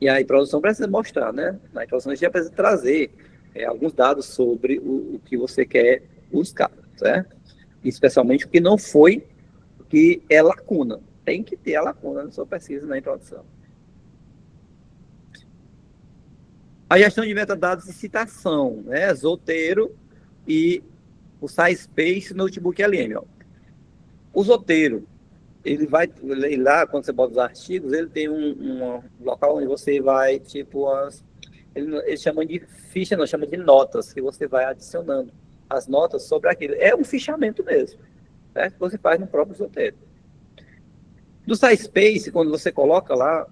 E a introdução precisa mostrar, né? Na introdução a gente precisa trazer alguns dados sobre o que você quer buscar, certo? Especialmente o que não foi, o que é lacuna. Tem que ter a lacuna na sua pesquisa na introdução. A gestão de metadados de citação, né? Zotero e o SciSpace Notebook LM. Ó. O Zotero, ele vai lá, quando você bota os artigos, ele tem um local onde você vai, tipo, eles chamam de ficha, não, chama de notas, que você vai adicionando as notas sobre aquilo. É um fichamento mesmo, certo? Que você faz no próprio Zotero. Do SciSpace, quando você coloca lá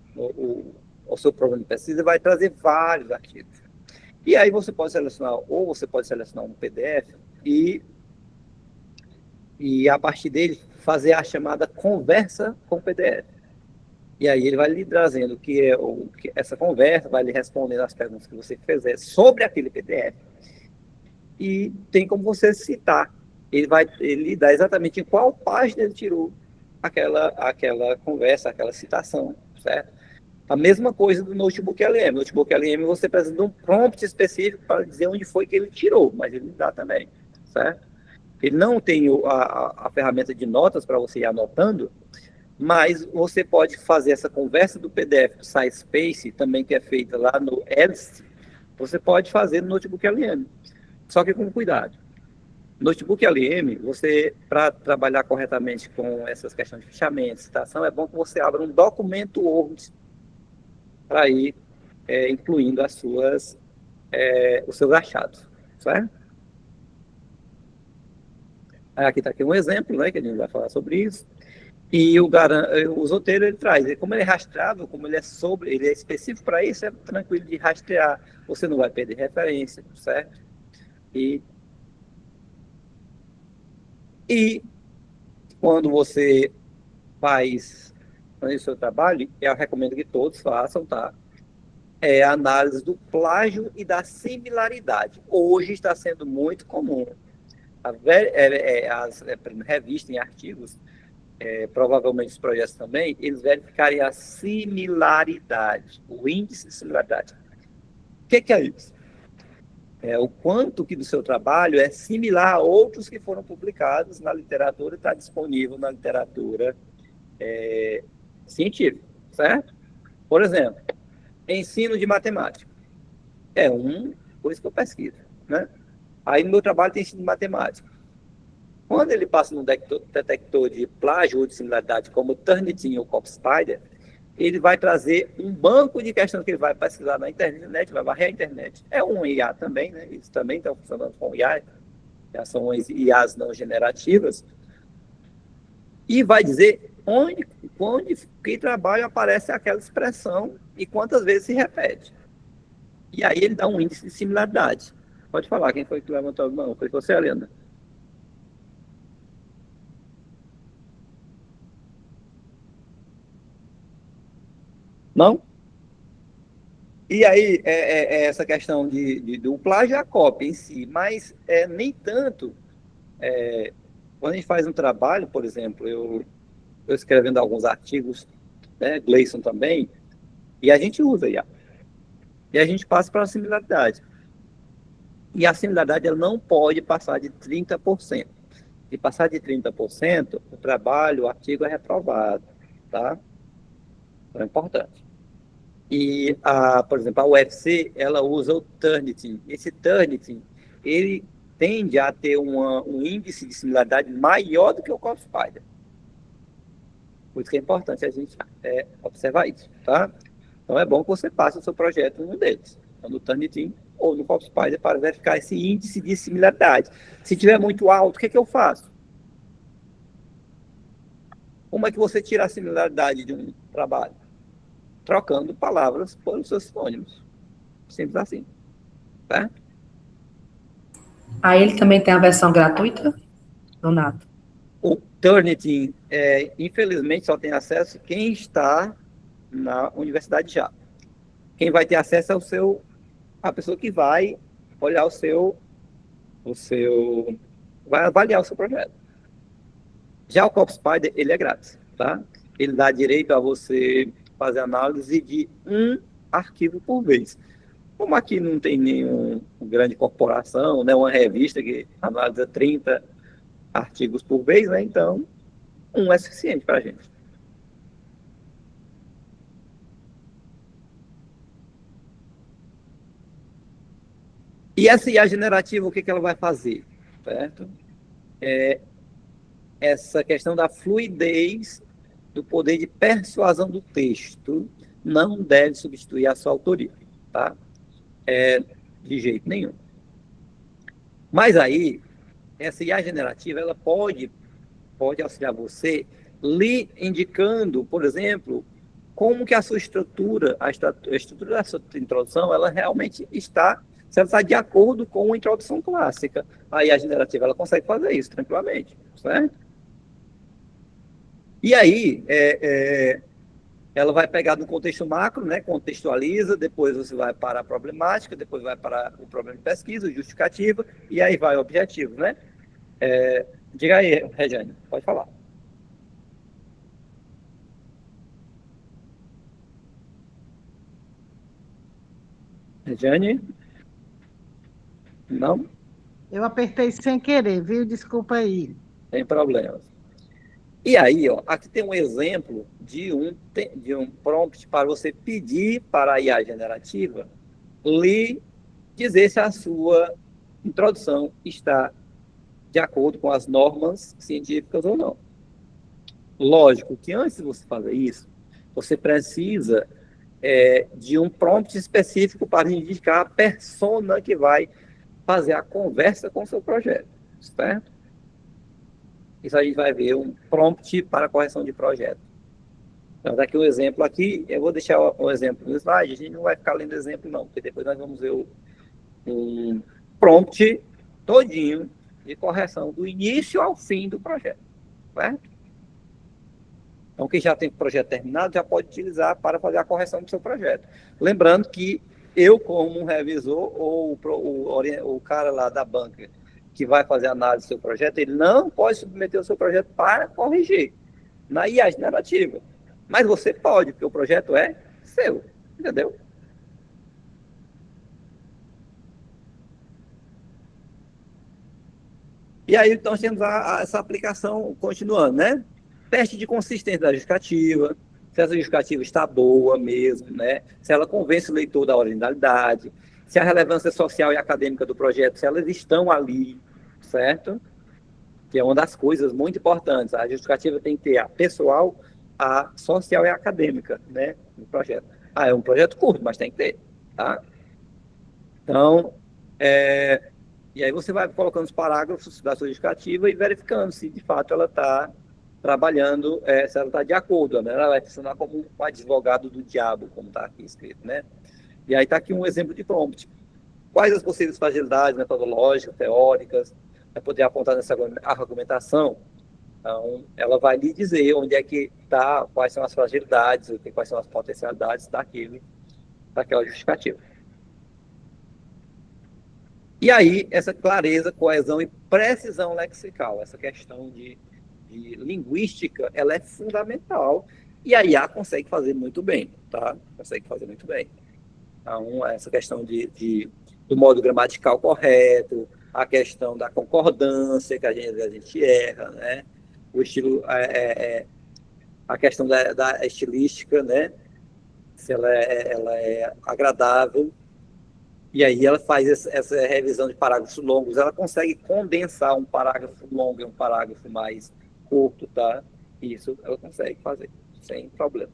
o seu programa de pesquisa, vai trazer vários artigos. E aí você pode selecionar, ou você pode selecionar um PDF e a partir dele fazer a chamada conversa com o PDF. E aí ele vai lhe trazendo essa conversa, vai lhe respondendo as perguntas que você fizer sobre aquele PDF. E tem como você citar. Ele dá exatamente em qual página ele tirou aquela conversa, aquela citação, certo? A mesma coisa do Notebook LM. No Notebook LM você precisa de um prompt específico para dizer onde foi que ele tirou, mas ele dá também, certo? Ele não tem a ferramenta de notas para você ir anotando, mas você pode fazer essa conversa do PDF do SciSpace, também que é feita lá no Else, você pode fazer no Notebook LM. Só que com cuidado. Notebook LM, você, para trabalhar corretamente com essas questões de fichamento, citação, é bom que você abra um documento Word para ir incluindo os seus achados, certo? Aqui está aqui um exemplo, né, que a gente vai falar sobre isso. E o Zotero, ele traz, como ele é rastreável, como ele é específico para isso, é tranquilo de rastrear, você não vai perder referência, certo? E quando você faz o seu trabalho, eu recomendo que todos façam, tá? É a análise do plágio e da similaridade. Hoje está sendo muito comum. As revistas e artigos, provavelmente os projetos também, eles verificarem a similaridade, o índice de similaridade. O que é isso? É o quanto que do seu trabalho é similar a outros que foram publicados na literatura, está disponível na literatura científica, certo? Por exemplo, ensino de matemática. É uma coisa que eu pesquiso, né? Aí no meu trabalho tem ensino de matemática. Quando ele passa num detector de plágio ou de similaridade, como o Turnitin ou o CopSpider, ele vai trazer um banco de questões que ele vai pesquisar na internet, vai varrer a internet. É um IA também, né? Isso também está funcionando com IA, já são IAs não generativas. E vai dizer onde que trabalho aparece aquela expressão e quantas vezes se repete. E aí ele dá um índice de similaridade. Pode falar, quem foi que levantou a mão? Foi você, Helena? Não? E aí, essa questão do plágio é a cópia em si, mas nem tanto. Quando a gente faz um trabalho, por exemplo, eu escrevendo alguns artigos, né, Gleison também, e a gente usa IA. E a gente passa para a similaridade. E a similaridade ela não pode passar de 30%. Se passar de 30%, o trabalho, o artigo é reprovado, tá? Então é importante. E, por exemplo, a UFC, ela usa o Turnitin. Esse Turnitin, ele tende a ter um índice de similaridade maior do que o CopSpider. Por isso que é importante a gente observar isso, tá? Então é bom que você passe o seu projeto num deles, no Turnitin ou no CopSpider, para verificar esse índice de similaridade. Se tiver muito alto, o que eu faço? Como é que você tira a similaridade de um trabalho? Trocando palavras por seus sinônimos. Simples assim. Certo? Aí ele também tem a versão gratuita, Donato? O Turnitin, infelizmente, só tem acesso quem está na universidade já. Quem vai ter acesso é a pessoa que vai olhar vai avaliar o seu projeto. Já o CopSpider, ele é grátis, tá? Ele dá direito a você fazer análise de um arquivo por vez. Como aqui não tem nenhuma grande corporação, né, uma revista que analisa 30 artigos por vez, né, então um é suficiente para a gente. E essa IA generativa, o que ela vai fazer? Certo? Essa questão da fluidez do poder de persuasão do texto não deve substituir a sua autoria, tá? De jeito nenhum. Mas aí, essa IA generativa, ela pode auxiliar você lhe indicando, por exemplo, como que a sua estrutura, a estrutura da sua introdução, ela realmente está, se ela está de acordo com a introdução clássica. A IA generativa, ela consegue fazer isso tranquilamente, certo? E aí, ela vai pegar no contexto macro, né, contextualiza, depois você vai para a problemática, depois vai para o problema de pesquisa, justificativa, e aí vai o objetivo, né? Diga aí, Regiane, pode falar. Regiane? Não? Eu apertei sem querer, viu? Desculpa aí. Tem problema. E aí, ó, aqui tem um exemplo de um prompt para você pedir para a IA generativa lhe dizer se a sua introdução está de acordo com as normas científicas ou não. Lógico que antes de você fazer isso, você precisa de um prompt específico para indicar a persona que vai fazer a conversa com o seu projeto, certo? Isso a gente vai ver um prompt para correção de projeto. Então, daqui um exemplo aqui, eu vou deixar um exemplo no slide, a gente não vai ficar lendo exemplo não, porque depois nós vamos ver um prompt todinho de correção do início ao fim do projeto, certo? Então, quem já tem o projeto terminado já pode utilizar para fazer a correção do seu projeto. Lembrando que eu, como um revisor, ou o cara lá da banca que vai fazer a análise do seu projeto, ele não pode submeter o seu projeto para corrigir na IA generativa. Mas você pode, porque o projeto é seu, entendeu? E aí, então, temos essa aplicação continuando, né? Teste de consistência da justificativa, se essa justificativa está boa mesmo, né? Se ela convence o leitor da originalidade, se a relevância social e acadêmica do projeto, se elas estão ali, certo? Que é uma das coisas muito importantes. A justificativa tem que ter a pessoal, a social e a acadêmica, né? No projeto. É um projeto curto, mas tem que ter, tá? Então, e aí você vai colocando os parágrafos da sua justificativa e verificando se, de fato, ela está trabalhando, se ela está de acordo, né? Ela vai funcionar como um advogado do diabo, como está aqui escrito, né? E aí está aqui um exemplo de prompt. Quais as possíveis fragilidades metodológicas, teóricas, para poder apontar nessa argumentação? Então, ela vai lhe dizer onde é que está, quais são as fragilidades, quais são as potencialidades daquela justificativa. E aí, essa clareza, coesão e precisão lexical, essa questão de linguística, ela é fundamental, e a IA consegue fazer muito bem, tá? Consegue fazer muito bem. Então, essa questão do modo gramatical correto, a questão da concordância, que a gente erra, né? O estilo, a questão da estilística, né? Se ela é agradável. E aí ela faz essa revisão de parágrafos longos, ela consegue condensar um parágrafo longo em um parágrafo mais curto, tá? Isso ela consegue fazer, sem problema.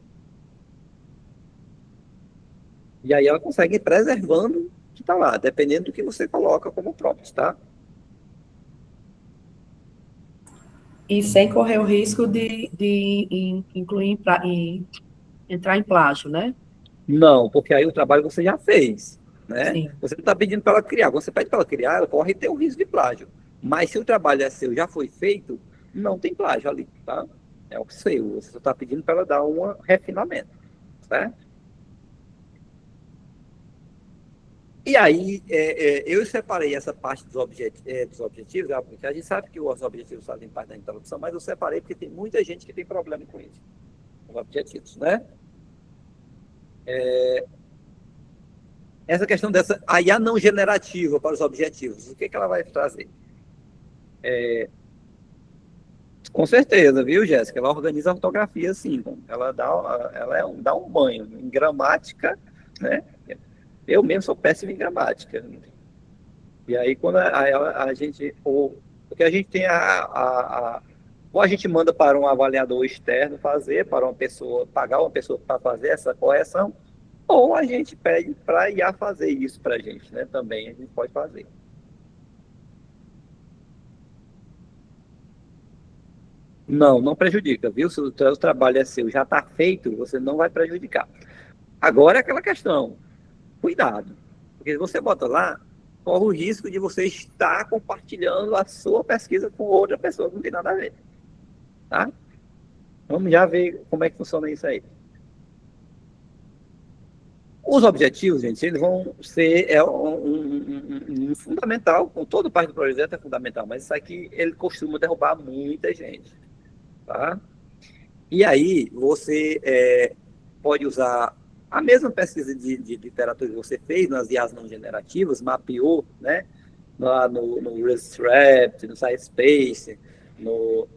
E aí ela consegue ir preservando o que está lá, dependendo do que você coloca como prompt, tá? E sem correr o risco de incluir entrar em plágio, né? Não, porque aí o trabalho você já fez, né? Sim. Você não está pedindo para ela criar. Quando você pede para ela criar, ela corre ter o risco de plágio. Mas se o trabalho é seu, já foi feito, não tem plágio ali, tá? É o seu. Você só está pedindo para ela dar um refinamento, certo? E aí, eu separei essa parte dos objetivos, porque a gente sabe que os objetivos fazem parte da introdução, mas eu separei porque tem muita gente que tem problema com isso, com os objetivos, né? Essa questão dessa a IA não generativa para os objetivos, o que ela vai trazer? Com certeza, viu, Jéssica? Ela organiza a ortografia, sim. Ela dá um banho em gramática, né? Eu mesmo sou péssimo em gramática. E aí, quando a gente, porque a gente tem ou a gente manda para um avaliador externo fazer, para uma pessoa, pagar uma pessoa para fazer essa correção, ou a gente pede para a IA fazer isso para a gente, né? Também a gente pode fazer. Não prejudica, viu? Se o trabalho é seu, já está feito, você não vai prejudicar. Agora é aquela questão, cuidado, porque se você bota lá, corre o risco de você estar compartilhando a sua pesquisa com outra pessoa que não tem nada a ver, tá? Vamos já ver como é que funciona isso aí. Os objetivos, gente, eles vão ser um fundamental, com toda parte do projeto é fundamental, mas isso aqui ele costuma derrubar muita gente, tá? E aí você pode usar a mesma pesquisa de literatura que você fez nas IAs não generativas, mapeou, né? Lá no ResRap, no SciSpace, no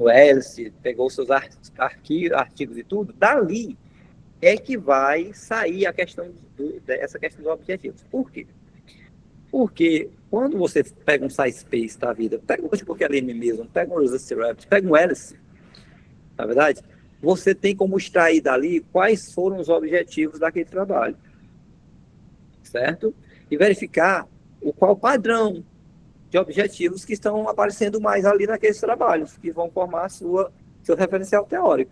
Alice, pegou seus artigos e tudo, dali é que vai sair a questão essa questão dos objetivos. Por quê? Porque quando você pega um SciSpace da vida, pega um LM mesmo, pega um ResRap, pega um Alice, na verdade, você tem como extrair dali quais foram os objetivos daquele trabalho, certo? E verificar qual padrão de objetivos que estão aparecendo mais ali naqueles trabalhos, que vão formar seu referencial teórico.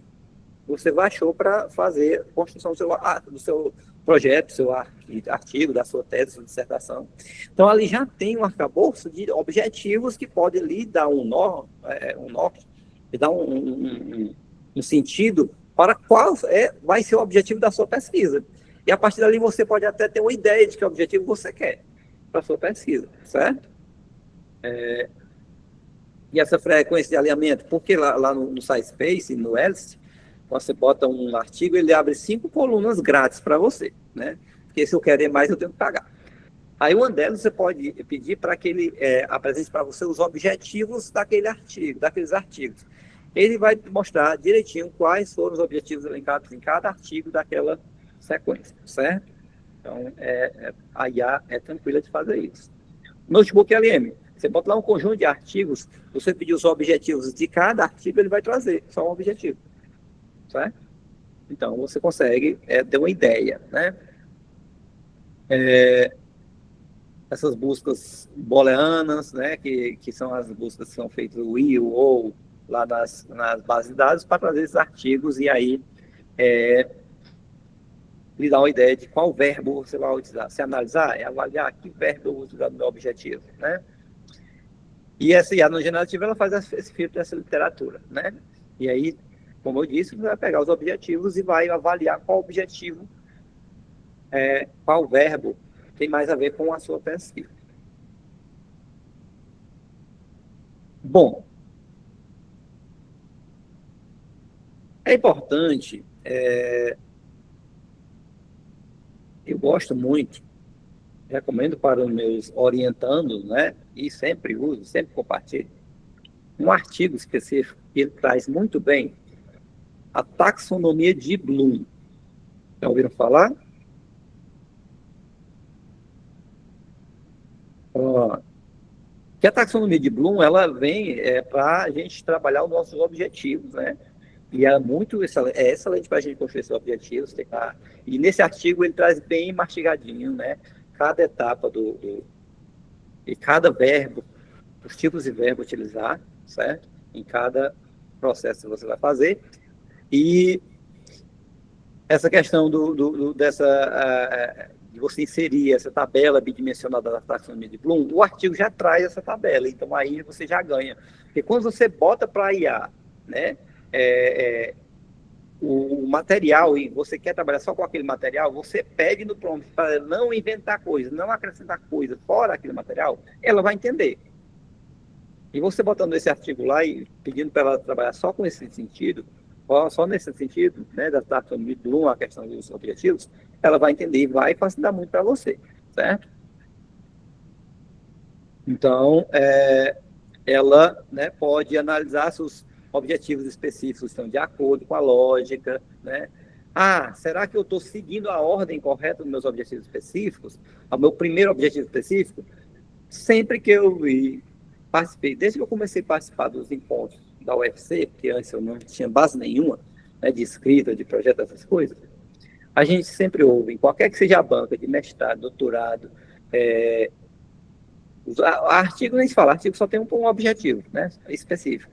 Você baixou para fazer a construção do seu projeto, do seu artigo, da sua tese, da sua dissertação. Então, ali já tem um arcabouço de objetivos que pode lhe dar um norte, lhe dar um sentido para qual vai ser o objetivo da sua pesquisa. E a partir dali você pode até ter uma ideia de que objetivo você quer para a sua pesquisa, certo? E essa frequência de alinhamento, porque lá no SciSpace, no Alice, você bota um artigo, ele abre 5 colunas grátis para você, né? Porque se eu querer mais, eu tenho que pagar. Aí o Andelo, você pode pedir para que ele apresente para você os objetivos daqueles artigos. Ele vai mostrar direitinho quais foram os objetivos elencados em cada artigo daquela sequência, certo? Então, a IA é tranquila de fazer isso. Notebook LM, você bota lá um conjunto de artigos, você pedir os objetivos de cada artigo, ele vai trazer só um objetivo, certo? Então, você consegue ter uma ideia, né? Essas buscas booleanas, né, que são as buscas que são feitas o I, o OU, lá nas bases de dados, para trazer esses artigos e aí lhe dar uma ideia de qual verbo você vai utilizar. Se analisar, avaliar que verbo eu vou utilizar no meu objetivo, né? E essa IA não generativa, ela faz esse filtro dessa literatura, né? E aí, como eu disse, você vai pegar os objetivos e vai avaliar qual objetivo, qual verbo tem mais a ver com a sua pesquisa. Bom, é importante, eu gosto muito, recomendo para os meus orientandos, né, e sempre uso, sempre compartilho, um artigo específico que ele traz muito bem a taxonomia de Bloom. Já ouviram falar? Que a taxonomia de Bloom, ela vem para a gente trabalhar os nossos objetivos, né? E é excelente para a gente construir esses objetivos. E nesse artigo ele traz bem mastigadinho, né? Cada etapa e cada verbo, os tipos de verbo utilizar, certo? Em cada processo que você vai fazer. E essa questão de você inserir essa tabela bidimensional da taxonomia de Bloom, o artigo já traz essa tabela, então aí você já ganha. Porque quando você bota para IA, né, o material e você quer trabalhar só com aquele material, você pede no prompt para não inventar coisas, não acrescentar coisas fora aquele material, ela vai entender. E você botando esse artigo lá e pedindo para ela trabalhar só com esse sentido, só nesse sentido, né, da taxonomia de Bloom, a questão dos objetivos, ela vai entender e vai facilitar muito para você, certo? Então, ela, né, pode analisar se os objetivos específicos estão de acordo com a lógica, né? Será que eu estou seguindo a ordem correta dos meus objetivos específicos? O meu primeiro objetivo específico, sempre que eu participei, desde que eu comecei a participar dos encontros da UFC, porque antes eu não tinha base nenhuma, né, de escrita, de projeto, essas coisas, a gente sempre ouve, em qualquer que seja a banca, de mestrado, doutorado, artigo nem se fala, artigo só tem um objetivo, né, específico,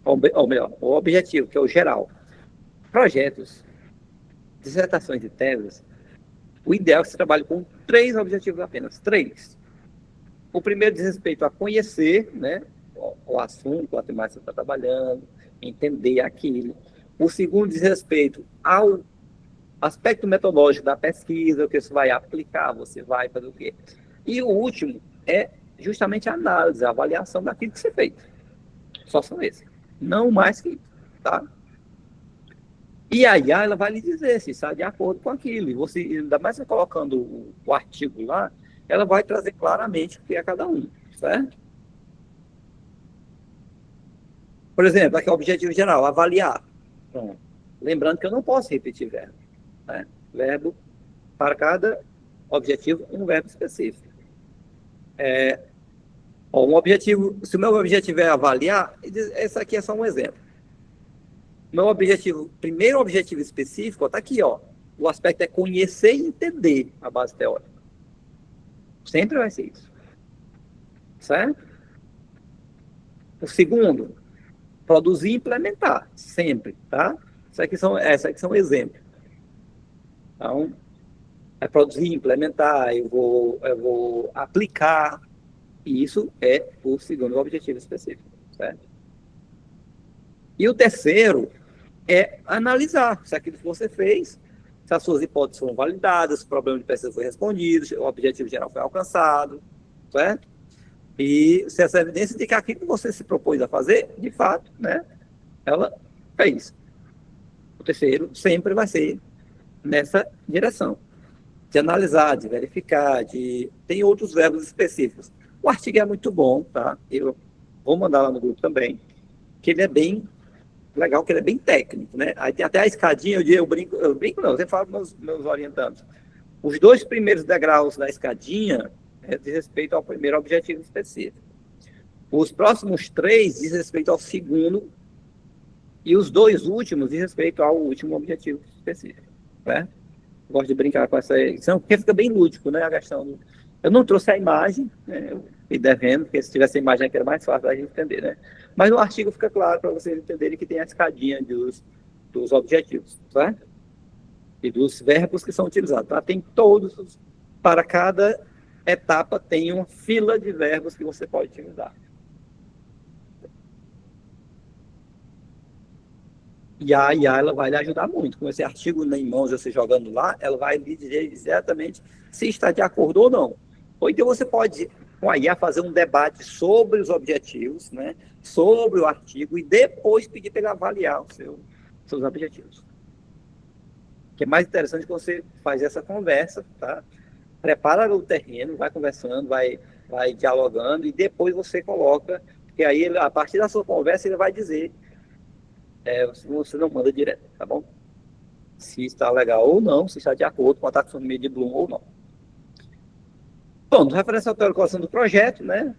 ou melhor, o objetivo, que é o geral. Projetos, dissertações e teses, o ideal é que você trabalhe com 3 objetivos apenas, 3. O primeiro diz respeito a conhecer, né, o assunto, a temática que você está trabalhando, entender aquilo. O segundo diz respeito ao aspecto metodológico da pesquisa, o que você vai aplicar, você vai fazer o quê. E o último é justamente a análise, a avaliação daquilo que você fez. Só são esses. Não mais que isso, tá? E a IA, ela vai lhe dizer se está de acordo com aquilo. E você, ainda mais você colocando o artigo lá, ela vai trazer claramente o que é cada um, certo? Por exemplo, aqui é o objetivo geral, avaliar. Pronto. Lembrando que eu não posso repetir verbo. Né? Verbo, para cada objetivo, um verbo específico. Um objetivo, se o meu objetivo é avaliar, esse aqui é só um exemplo. Meu objetivo, primeiro objetivo específico, está aqui, ó. O aspecto é conhecer e entender a base teórica. Sempre vai ser isso. Certo? O segundo, produzir e implementar. Sempre, tá? Esses aqui são exemplos. Então, é produzir e implementar, eu vou aplicar. E isso é o segundo objetivo específico. Certo? E o terceiro é analisar se aquilo que você fez, se as suas hipóteses foram validadas, se o problema de pesquisa foi respondido, se o objetivo geral foi alcançado, certo? E se essa evidência de que aquilo que você se propôs a fazer, de fato, né, ela fez. O terceiro sempre vai ser nessa direção, de analisar, de verificar, tem outros verbos específicos. O artigo é muito bom, tá? Eu vou mandar lá no grupo também, que ele é bem legal, que ele é bem técnico, né? Aí tem até a escadinha, eu brinco não, eu sempre falo para meus orientandos. Os 2 primeiros degraus da escadinha diz respeito ao primeiro objetivo específico. Os próximos 3 diz respeito ao segundo, e os 2 últimos diz respeito ao último objetivo específico, né? Gosto de brincar com essa edição, porque fica bem lúdico, né? A questão eu não trouxe a imagem, né? Eu fui devendo, porque se tivesse a imagem aqui era mais fácil da gente entender, né? Mas no artigo fica claro para vocês entenderem que tem a escadinha dos objetivos, certo? E dos verbos que são utilizados, tá? Tem todos, para cada etapa tem uma fila de verbos que você pode utilizar. E a IA, ela vai lhe ajudar muito. Com esse artigo em mãos, você jogando lá, ela vai lhe dizer exatamente se está de acordo ou não. Ou então você pode, com a IA, fazer um debate sobre os objetivos, né, sobre o artigo, e depois pedir para ele avaliar seus objetivos. O que é mais interessante quando você faz essa conversa, tá? Prepara o terreno, vai conversando, vai dialogando, e depois você coloca, porque aí, a partir da sua conversa, ele vai dizer, você não manda direto, tá bom? Se está legal ou não, se está de acordo com a taxonomia de Bloom ou não. Bom, referência ao teórico do projeto, né?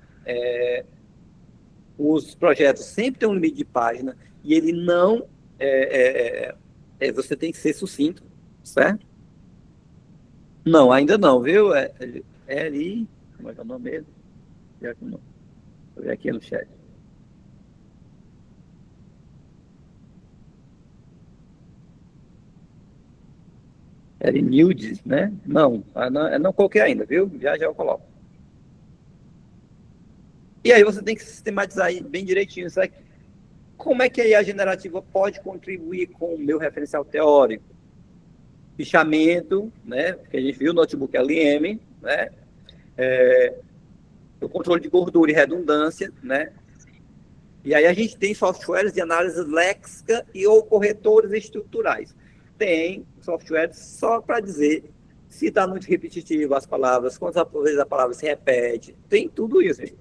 Os projetos sempre têm um limite de página e ele não... você tem que ser sucinto, certo? Não, ainda não, viu? É ali... Como é que é o nome mesmo? Vou ver aqui no chat. Nudes, né? Não coloquei ainda, viu? Já eu coloco. E aí você tem que sistematizar aí bem direitinho isso aqui. Como é que a IA generativa pode contribuir com o meu referencial teórico? Fichamento, né? Que a gente viu no notebook LM, né? O controle de gordura e redundância, né? E aí a gente tem softwares de análise léxica e ou corretores estruturais. Tem softwares só para dizer se está muito repetitivo as palavras, quantas vezes a palavra se repete, tem tudo isso. Gente.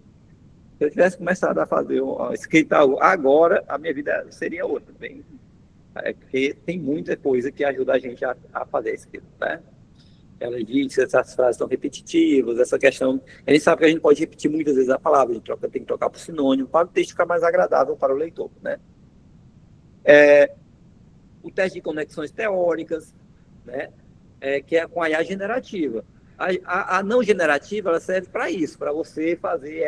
Se eu tivesse começado a fazer uma escrita agora, a minha vida seria outra. Porque tem muita coisa que ajuda a gente a fazer a escrita, né? ela diz que essas frases estão repetitivas, essa questão. A gente sabe que a gente pode repetir muitas vezes a palavra, a gente tem que trocar por sinônimo para o texto ficar mais agradável para o leitor, né? O teste de conexões teóricas, né? Que é com a IA generativa. A não generativa, ela serve para isso, para você fazer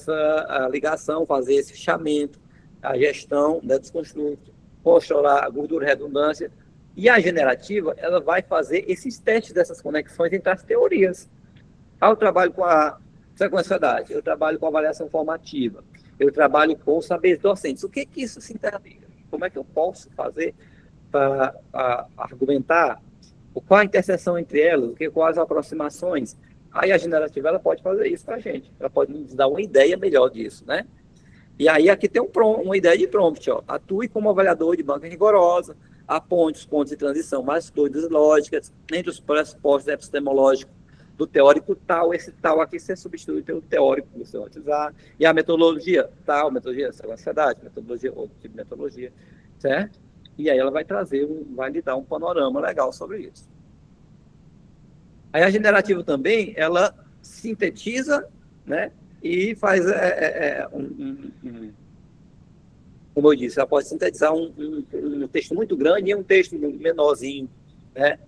a ligação, fazer esse fichamento, a gestão, né, dos construtos, controlar a gordura e redundância. E a generativa, ela vai fazer esses testes dessas conexões entre as teorias. Eu trabalho com a sequencialidade, eu trabalho com a avaliação formativa, eu trabalho com os saberes docentes. O que isso se interliga? Como é que eu posso fazer para argumentar qual a interseção entre elas, quais as aproximações? Aí a generativa ela pode fazer isso para a gente, ela pode nos dar uma ideia melhor disso, né? E aí aqui tem uma ideia de prompt, ó. Atue como avaliador de banca rigorosa, aponte os pontos de transição mais fluidos e lógicas, entre os pressupostos epistemológicos do teórico tal, esse tal aqui você substitui pelo teórico que você vai utilizar, e a metodologia tal, metodologia de ansiedade, metodologia, outro tipo de metodologia, certo? E aí ela vai vai lhe dar um panorama legal sobre isso. Aí a generativa também, ela sintetiza, né? E faz, como eu disse, ela pode sintetizar um texto muito grande e um texto menorzinho, né?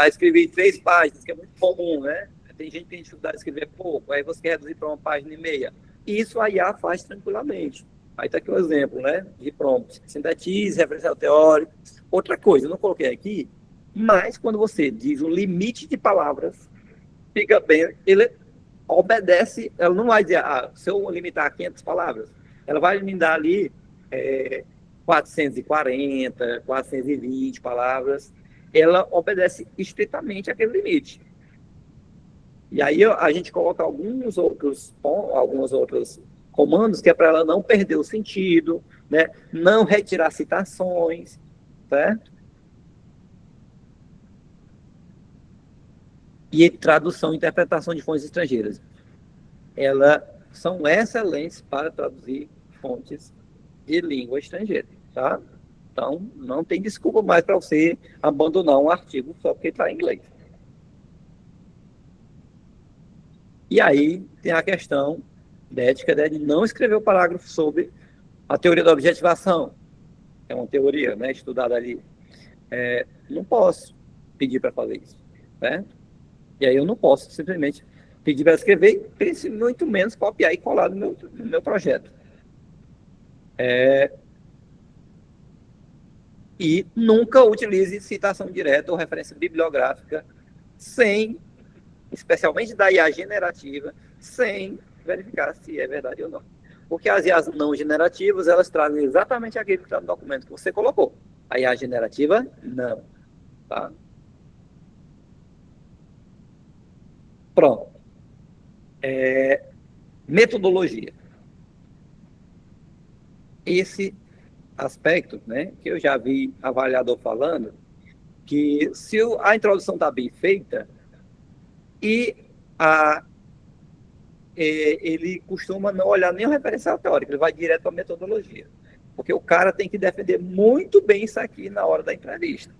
Escrever 3 páginas, que é muito comum, né? Tem gente que tem dificuldade de escrever pouco, aí você quer reduzir para 1,5 páginas. E isso a IA faz tranquilamente. Aí está aqui um exemplo, né? De prompt. Sintetize, referencial teórico. Outra coisa, eu não coloquei aqui, mas quando você diz um limite de palavras, fica bem, ele obedece, ela não vai dizer, se eu limitar a 500 palavras, ela vai me dar ali 440, 420 palavras, ela obedece estritamente aquele limite. E aí a gente coloca alguns outros comandos que é para ela não perder o sentido, né? Não retirar citações, certo? E tradução e interpretação de fontes estrangeiras. Elas são excelentes para traduzir fontes de língua estrangeira, tá? Então, não tem desculpa mais para você abandonar um artigo só porque está em inglês. E aí tem a questão da ética, né, de não escrever o parágrafo sobre a teoria da objetivação. É uma teoria, né, estudada ali. Não posso pedir para fazer isso, certo? E aí eu não posso simplesmente pedir para escrever e muito menos copiar e colar no meu projeto. E nunca utilize citação direta ou referência bibliográfica especialmente da IA generativa, sem verificar se é verdade ou não. Porque as IAs não generativas, elas trazem exatamente aquilo que está no documento que você colocou. A IA generativa, não. Tá? Pronto. Metodologia. Esse aspecto, né, que eu já vi avaliador falando, que se a introdução está bem feita, e ele costuma não olhar nem o referencial teórico, ele vai direto para a metodologia. Porque o cara tem que defender muito bem isso aqui na hora da entrevista.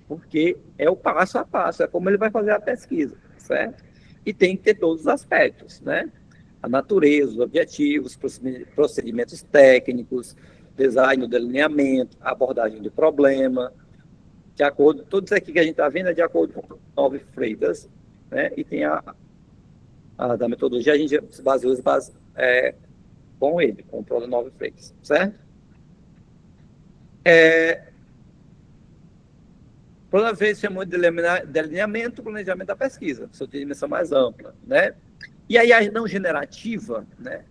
Porque é o passo a passo, é como ele vai fazer a pesquisa, certo? E tem que ter todos os aspectos, né? A natureza, os objetivos, procedimentos técnicos, design do delineamento, abordagem do problema, de acordo, tudo isso aqui que a gente está vendo é de acordo com o 9 Freitas, né? E tem a da metodologia, a gente se baseou com ele, com o Prova 9 Freitas, certo? O Prova 9 Freitas chamou de delineamento, planejamento da pesquisa, sua dimensão mais ampla, né? E aí a não generativa, né?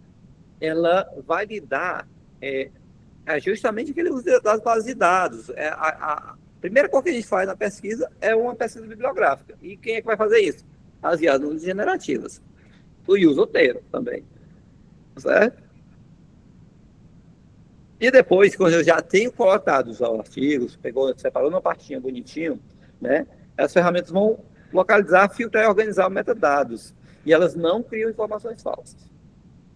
Ela vai lhe dar justamente aquele uso das bases de dados. A primeira coisa que a gente faz na pesquisa é uma pesquisa bibliográfica. E quem é que vai fazer isso? As IAs não generativas. O user inteiro também. Certo? E depois, quando eu já tenho colocado os artigos, separou uma pastinha bonitinho, né? As ferramentas vão localizar, filtrar e organizar metadados. E elas não criam informações falsas.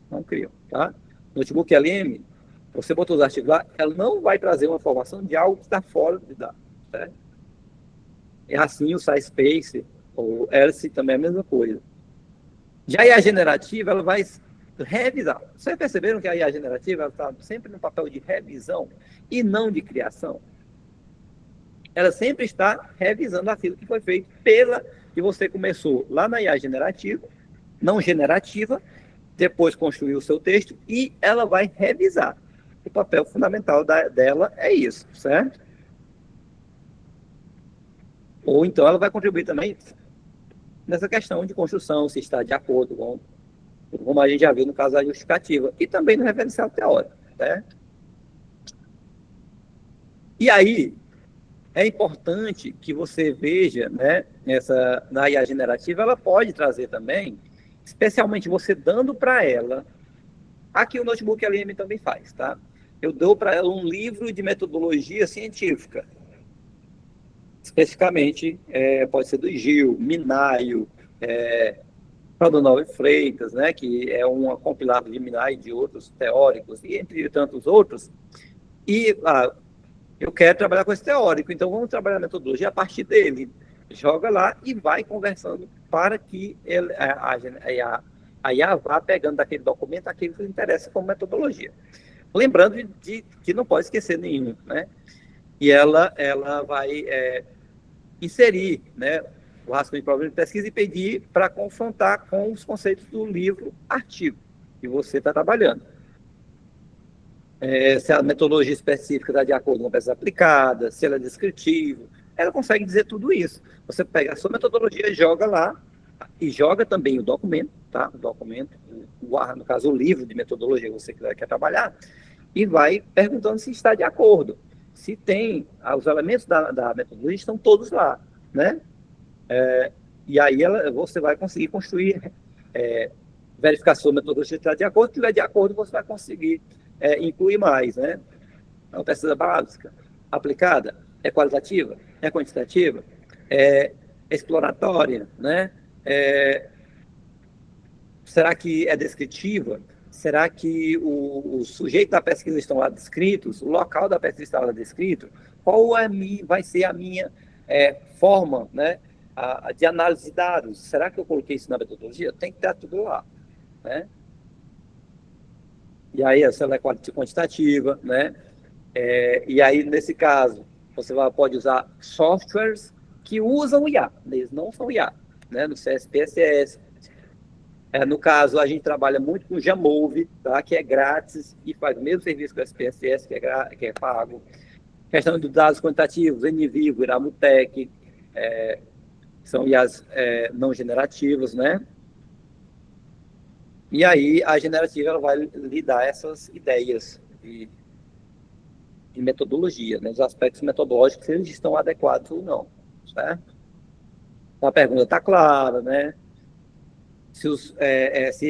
Não criam, tá? Notebook LM, você botou os artigos lá, ela não vai trazer uma informação de algo que está fora de dados, certo? É assim o SciSpace, ou ERSI também é a mesma coisa. Já a IA generativa, ela vai revisar. Vocês perceberam que a IA generativa está sempre no papel de revisão e não de criação? Ela sempre está revisando aquilo que foi feito que você começou lá na IA generativa, não generativa, depois construiu o seu texto e ela vai revisar. O papel fundamental dela é isso, certo? Ou então ela vai contribuir também nessa questão de construção, se está de acordo com, como a gente já viu no caso da justificativa, e também no referencial teórico, certo? E aí, é importante que você veja, né, na IA generativa, ela pode trazer também, especialmente você dando para ela, aqui o Notebook LM também faz, tá? Eu dou para ela um livro de metodologia científica, especificamente, pode ser do Gil, Minayo, Pradonov e Freitas, né, que é um compilado de Minayo e de outros teóricos, e entre tantos outros, e eu quero trabalhar com esse teórico, então vamos trabalhar a metodologia a partir dele. Joga lá e vai conversando para que a IA vá pegando daquele documento aquilo que lhe interessa como metodologia. Lembrando de que não pode esquecer nenhum, né? E ela vai inserir, né, o rascunho de problema de pesquisa e pedir para confrontar com os conceitos do livro artigo que você está trabalhando. Se a metodologia específica está de acordo com a pesquisa aplicada, se ela é descritiva, ela consegue dizer tudo isso. Você pega a sua metodologia, joga lá, e joga também o documento, tá? O documento, no caso o livro de metodologia que você quer trabalhar, e vai perguntando se está de acordo. Se tem, os elementos da metodologia estão todos lá, né? E aí você vai conseguir construir, verificar se a sua metodologia está de acordo, se estiver de acordo, você vai conseguir incluir mais, né? É uma pesquisa básica, aplicada, é qualitativa, é quantitativa, é exploratória, né? Será que é descritiva? Será que o sujeito da pesquisa estão lá descritos? O local da pesquisa está lá descrito? Qual vai ser a minha forma, né, de análise de dados? Será que eu coloquei isso na metodologia? Tem que estar tudo lá, né? E aí, se ela é quantitativa, né? E aí, nesse caso, você pode usar softwares que usam IA, eles não são IA, né? No CSPSS. No caso, a gente trabalha muito com o Jamove, tá? Que é grátis e faz o mesmo serviço que o SPSS, que é pago. Questão dos dados quantitativos, NVivo, Iramutec, são IAs não generativos, né? E aí, a generativa ela vai lhe dar essas ideias de metodologia, né? Os aspectos metodológicos, se eles estão adequados ou não, certo? Então, a pergunta está clara, né? Se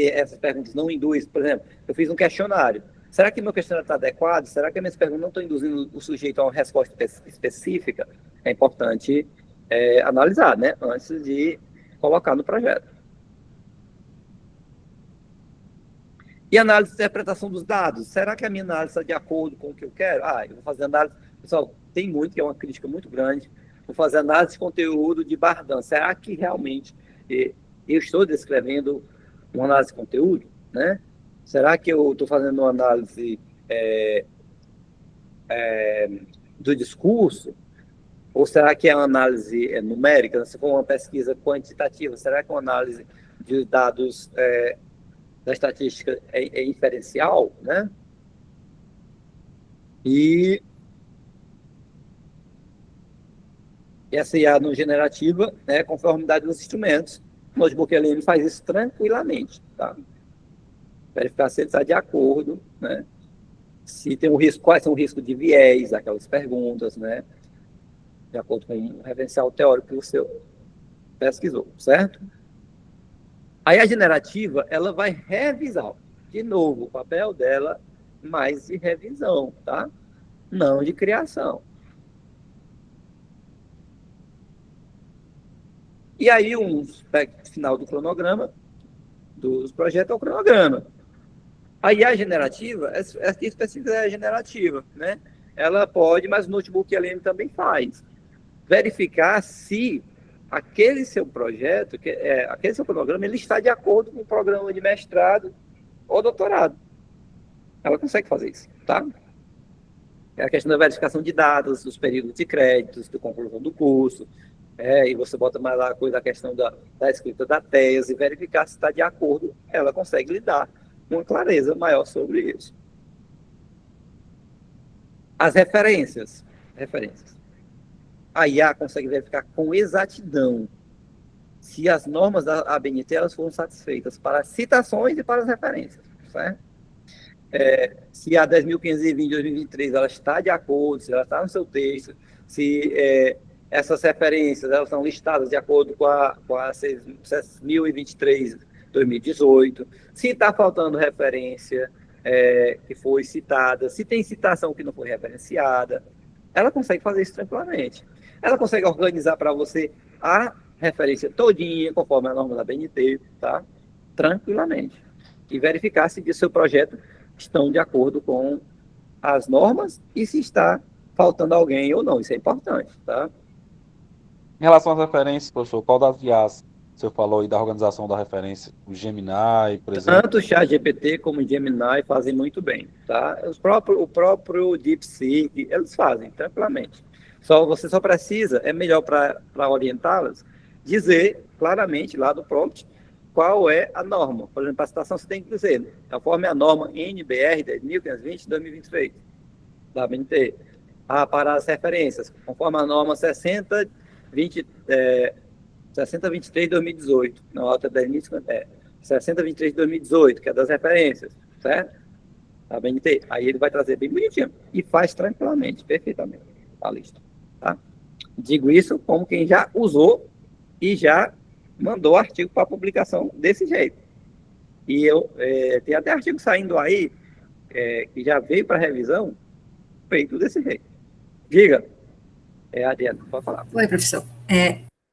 essas perguntas não induzem, por exemplo, eu fiz um questionário. Será que meu questionário está adequado? Será que as minhas perguntas não estão induzindo o sujeito a uma resposta específica? É importante analisar, né? Antes de colocar no projeto. E análise de interpretação dos dados. Será que a minha análise está de acordo com o que eu quero? Eu vou fazer análise... Pessoal, tem muito, que é uma crítica muito grande. Vou fazer análise de conteúdo de Bardan. Será que realmente eu estou descrevendo uma análise de conteúdo, né? Será que eu estou fazendo uma análise do discurso? Ou será que é uma análise numérica? Se for uma pesquisa quantitativa, será que é uma análise de dados da estatística é inferencial, né? E essa IA não generativa, né, conformidade dos instrumentos, o Notebook LM faz isso tranquilamente, tá? Verificar se ele está de acordo, né? Se tem um risco, quais são os riscos de viés, aquelas perguntas, né? De acordo com o referencial teórico que você pesquisou, certo? Aí a generativa, ela vai revisar, de novo, o papel dela mais de revisão, tá? Não de criação. E aí, um aspecto final do cronograma, dos projetos, é o cronograma. A IA generativa, essa específica é generativa, né? Ela pode, mas o Notebook LM também faz. verificar se aquele seu projeto, aquele seu programa, ele está de acordo com o programa de mestrado ou doutorado. Ela consegue fazer isso, tá? É a questão da verificação de dados, dos períodos de créditos, da conclusão do curso, e você bota mais lá a coisa da questão da escrita da tese, verificar se está de acordo, ela consegue lhe dar uma clareza maior sobre isso. As referências. A IA consegue verificar com exatidão se as normas da ABNT elas foram satisfeitas para as citações e para as referências, certo? Se a 10.520 de 2023 ela está de acordo, se ela está no seu texto, se essas referências elas estão listadas de acordo com a 6.023 de 2018, se está faltando referência que foi citada, se tem citação que não foi referenciada, ela consegue fazer isso tranquilamente. Ela consegue organizar para você a referência todinha, conforme a norma da BNT, tá? Tranquilamente. E verificar se o seu projeto estão de acordo com as normas e se está faltando alguém ou não. Isso é importante, tá? Em relação às referências, professor, qual das IAs você falou aí da organização da referência? O Gemini, por exemplo? Tanto o ChatGPT como o Gemini fazem muito bem, tá? O próprio DeepSeek, eles fazem tranquilamente. Você só precisa, é melhor para orientá-las, dizer claramente lá do prompt qual é a norma. Por exemplo, a citação você tem que dizer, conforme a norma NBR 10.520/2023 da ABNT. Para as referências, conforme a norma 6023/2018, na nota 6023/2018, que é das referências, certo? A BNT. Aí ele vai trazer bem bonitinho e faz tranquilamente, perfeitamente a lista, tá? Digo isso como quem já usou e já mandou artigo para publicação desse jeito. E tem até artigo saindo aí que já veio para revisão feito desse jeito. Diga. Adriana, pode falar. Oi, professor.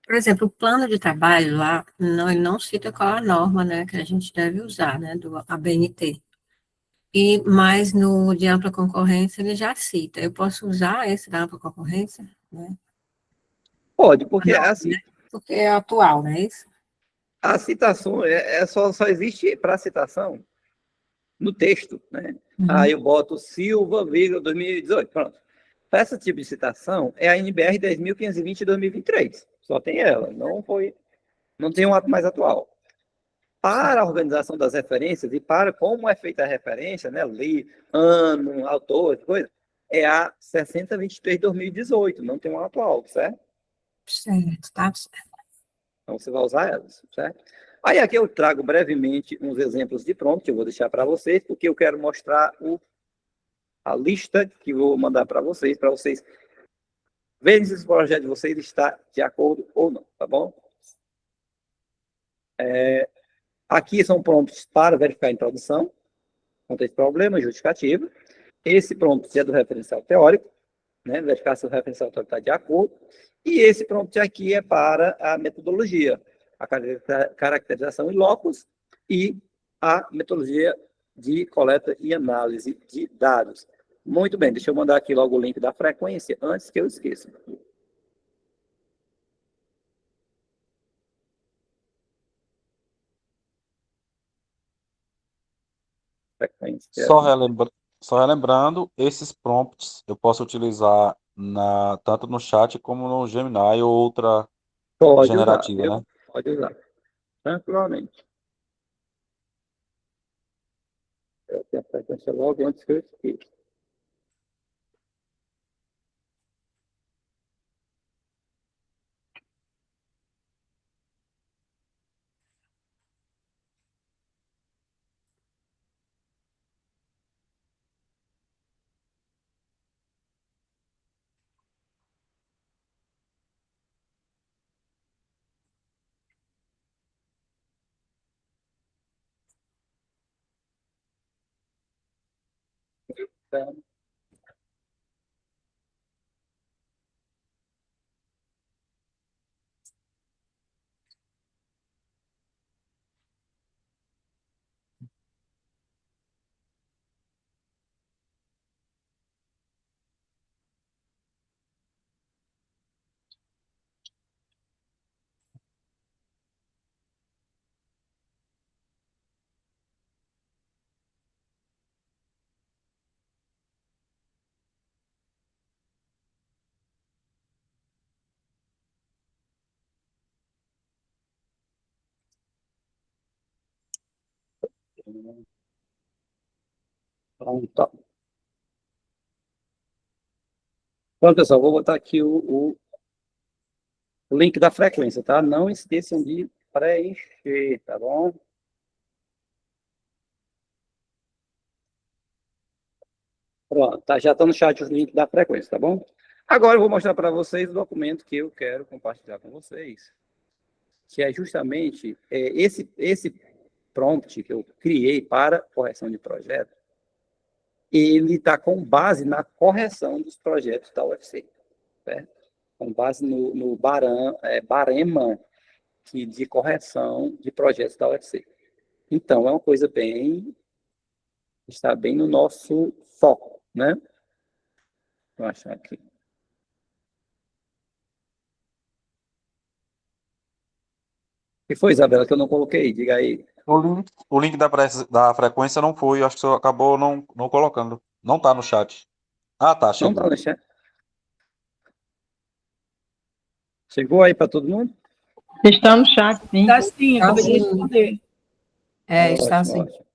Por exemplo, o plano de trabalho lá, não, ele não cita qual a norma, né, que a gente deve usar, né, do ABNT. Mas no de ampla concorrência ele já cita. Eu posso usar esse da ampla concorrência? Né? Pode, porque Não, assim, né? Porque é atual, não é isso? a citação só existe para citação no texto, né? Aí eu boto Silva, 2018, pronto. Para esse tipo de citação, é a NBR 10.520 de 2023. Só tem ela, não tem um ato mais atual. Para a organização das referências e para como é feita a referência, né, lei, ano, autor, coisa, é a 6023 de 2018, não tem um atual, certo? Certo, tá certo. Então você vai usar elas, certo? Aí aqui eu trago brevemente uns exemplos de prompt, que eu vou deixar para vocês, porque eu quero mostrar a lista que vou mandar para vocês verem se esse projeto de vocês está de acordo ou não, tá bom? Aqui são prompts para verificar a introdução, contexto de problema, justificativa. Esse prompt é do referencial teórico, né? Verificar se o referencial teórico está de acordo. E esse prompt aqui é para a metodologia, a caracterização em locus e a metodologia de coleta e análise de dados. Muito bem, deixa eu mandar aqui logo o link da frequência, antes que eu esqueça. Frequência. Só relembrando, esses prompts eu posso utilizar tanto no chat como no Gemini ou outra Pode usar, generativa, viu? né? Pode usar, tranquilamente. Eu tenho a frequência logo antes que eu esqueça. Então, Pronto. Pronto, pessoal, vou botar aqui o link da frequência, tá? Não esqueçam de preencher, tá bom? Pronto, tá, já está no chat o link da frequência, tá bom? Agora eu vou mostrar para vocês o documento que eu quero compartilhar com vocês, que é justamente esse prompt que eu criei para correção de projeto. Ele está com base na correção dos projetos da UFC, certo? Com base no barema de correção de projetos da UFC. Então, é uma coisa está bem no nosso foco, né? Vou achar aqui. O que foi, Isabela, que eu não coloquei? Diga aí. O link da frequência não foi, acho que você acabou não colocando. Não tá no chat. Ah, tá, Não chegou. está no chat? Chegou aí para todo mundo? Está no chat, sim. Está sim, Tá acabei de sim. responder. Está Ótimo, assim. ótimo.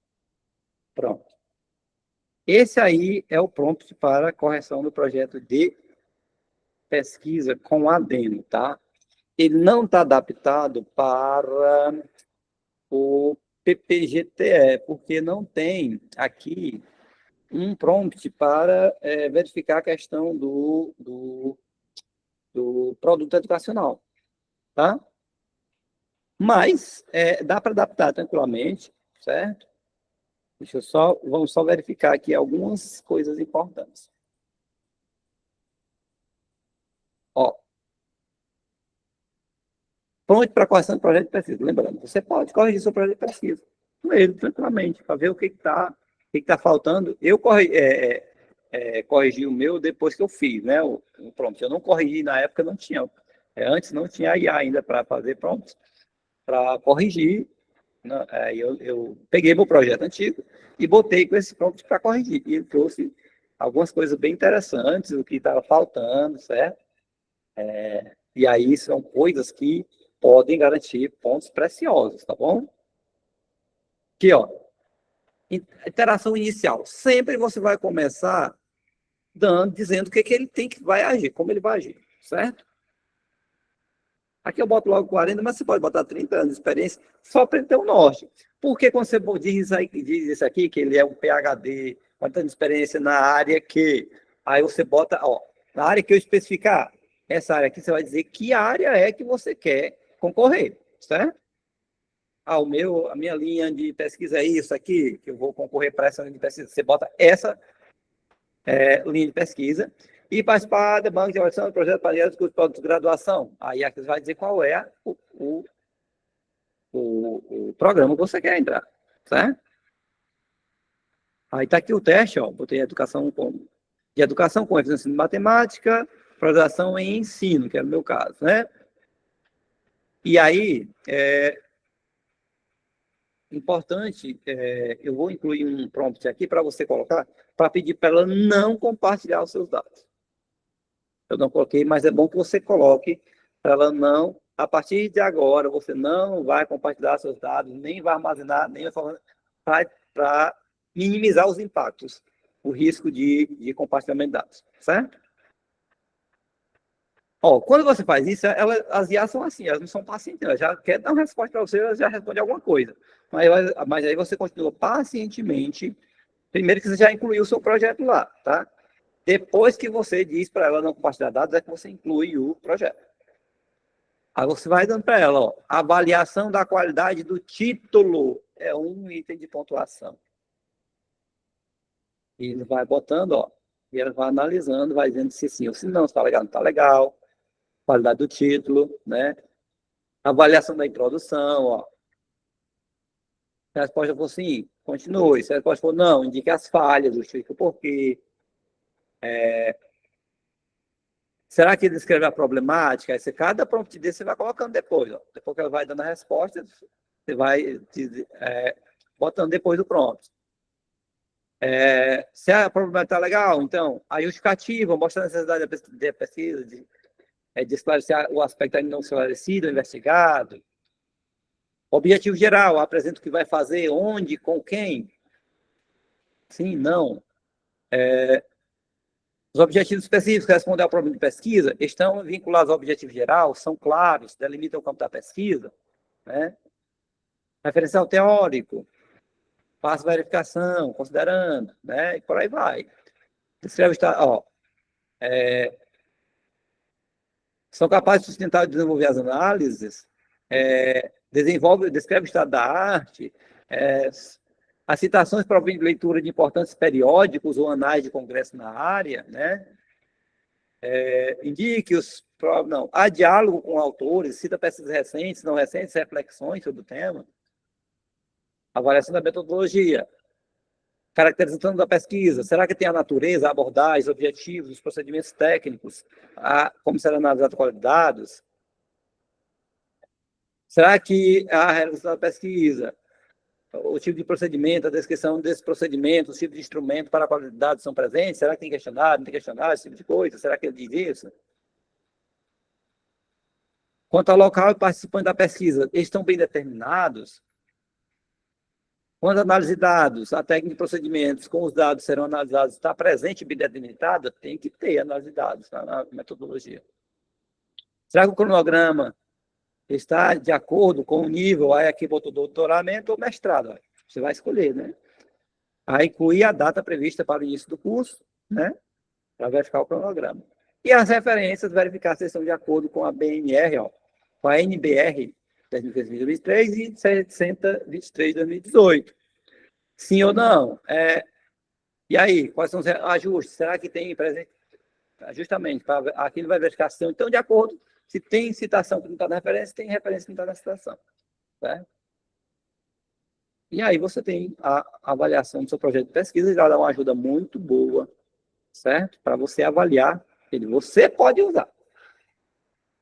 Pronto. Esse aí é o prompt para correção do projeto de pesquisa com adeno, tá? Ele não está adaptado para o PPGTE, porque não tem aqui um prompt para verificar a questão do produto educacional, tá? Mas dá para adaptar tranquilamente, certo? Vamos só verificar aqui algumas coisas importantes. Ó, pronto para correção de projeto de pesquisa. Lembrando, você pode corrigir seu projeto de pesquisa com ele, tranquilamente, para ver o que está faltando. Eu corrigi o meu depois que eu fiz, né? O prompt. Eu não corrigi na época, não tinha. Antes não tinha IA ainda para fazer prompts, para corrigir. Né? Eu peguei meu projeto antigo e botei com esse prompt para corrigir. E ele trouxe algumas coisas bem interessantes, o que estava faltando, certo? E aí são coisas que podem garantir pontos preciosos, tá bom? Aqui, ó. Interação inicial. Sempre você vai começar dizendo o que ele vai agir, como ele vai agir, certo? Aqui eu boto logo 40, mas você pode botar 30 anos de experiência só para ele ter um norte. Porque quando você diz isso aqui, que ele é um PhD, 40 anos de experiência na área que... Aí você bota, ó, na área que eu especificar, essa área aqui, você vai dizer que área é que você quer concorrer, certo? A minha linha de pesquisa é isso aqui, que eu vou concorrer para essa linha de pesquisa. Você bota essa linha de pesquisa e participar da banca de avaliação do projeto para de curso de graduação. Aí aqui você vai dizer qual é o programa que você quer entrar, certo? Aí está aqui o teste, ó, botei educação com eficiência em matemática, graduação em ensino, que é o meu caso, né? E aí, importante, eu vou incluir um prompt aqui para você colocar, para pedir para ela não compartilhar os seus dados. Eu não coloquei, mas é bom que você coloque para ela não, a partir de agora, você não vai compartilhar seus dados, nem vai armazenar, nem vai falar, para minimizar os impactos, o risco de compartilhamento de dados, certo? Ó, quando você faz isso, as IAs são assim, elas não são pacientes, elas já quer dar uma resposta para você, elas já respondem alguma coisa. Mas aí você continua pacientemente, primeiro que você já incluiu o seu projeto lá, tá? Depois que você diz para ela não compartilhar dados, é que você inclui o projeto. Aí você vai dando para ela, ó, avaliação da qualidade do título é um item de pontuação. E ele vai botando, ó, e ela vai analisando, vai dizendo se sim ou se não, se está legal, não está legal, qualidade do título, né? Avaliação da introdução, ó. Se a resposta for sim, continue. Se a resposta for não, indique as falhas, justifique o porquê. Será que ele escreve a problemática? Aí cada prompt desse você vai colocando depois. Ó. Depois que ela vai dando a resposta, você vai botando depois do prompt. Se a problemática está legal, então, a justificativa, mostra a necessidade da pesquisa, de esclarecer o aspecto ainda não esclarecido, investigado. Objetivo geral, apresenta o que vai fazer, onde, com quem. Sim, não. Os objetivos específicos, responder ao problema de pesquisa, estão vinculados ao objetivo geral, são claros, delimitam o campo da pesquisa, né? Referencial teórico, faço verificação, considerando, né? E por aí vai. Descreve, são capazes de sustentar e desenvolver as análises, descreve o estado da arte, as citações provêm de leitura de importantes periódicos ou anais de congresso na área, né? Indique há diálogo com autores, cita pesquisas recentes, não recentes, reflexões sobre o tema. Avaliação da metodologia. Caracterização da pesquisa. Será que tem a natureza, a abordagem, os objetivos, os procedimentos técnicos, como será analisado a qualidade de dados? Será que a realização da pesquisa, o tipo de procedimento, a descrição desse procedimento, o tipo de instrumento para a qualidade de dados são presentes? Será que tem questionário, não tem questionário, esse tipo de coisa? Será que ele diz isso? Quanto ao local e participante da pesquisa, eles estão bem determinados? Quando a análise de dados, a técnica de procedimentos com os dados serão analisados, está presente e bem delimitada, tem que ter análise de dados na metodologia. Será que o cronograma está de acordo com o nível, aí aqui botou doutoramento ou mestrado? Você vai escolher, né? Aí incluir a data prevista para o início do curso, né? Para verificar o cronograma. E as referências, verificar se estão de acordo com a BNR, com a NBR 2023 e 723 de 2018. Sim ou não? E aí, quais são os ajustes? Será que tem presente? Justamente, aqui ele vai verificar se estão de acordo, se tem citação que não está na referência, tem referência que não está na citação. Certo? E aí você tem a avaliação do seu projeto de pesquisa, já dá uma ajuda muito boa, certo? Para você avaliar ele. Você pode usar.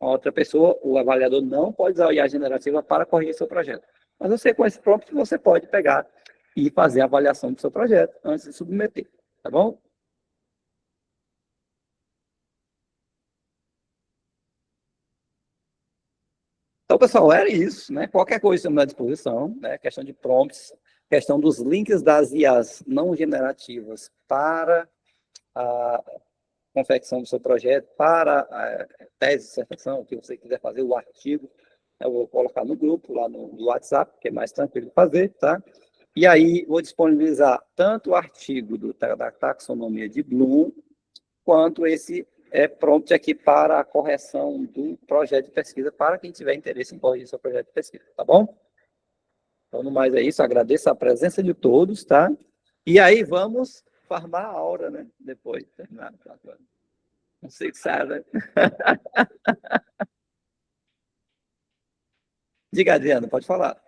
Outra pessoa, o avaliador não pode usar a IA generativa para corrigir seu projeto. Mas você, com esse prompt, você pode pegar e fazer a avaliação do seu projeto antes de submeter. Tá bom? Então, pessoal, era isso, né? Qualquer coisa estamos à disposição, né? Questão de prompts, questão dos links das IAs não generativas para a confecção do seu projeto, para a tese, dissertação, o que você quiser fazer, o artigo, eu vou colocar no grupo, lá no WhatsApp, que é mais tranquilo de fazer, tá? E aí, vou disponibilizar tanto o artigo da taxonomia de Bloom, quanto esse prompt aqui para a correção do projeto de pesquisa, para quem tiver interesse em corrigir seu projeto de pesquisa, tá bom? Então, no mais é isso, agradeço a presença de todos, tá? E aí, vamos farmar a aula, né? Depois de terminar. Não sei o que sabe, né? Diga, Adriana, pode falar.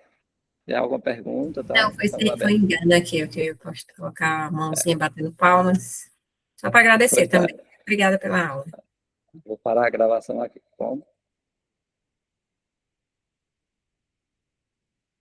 Tem alguma pergunta? Tá? Não, foi engano aqui, eu posso colocar a mãozinha batendo palmas. Só para agradecer também. Obrigada pela aula. Vou parar a gravação aqui. Bom.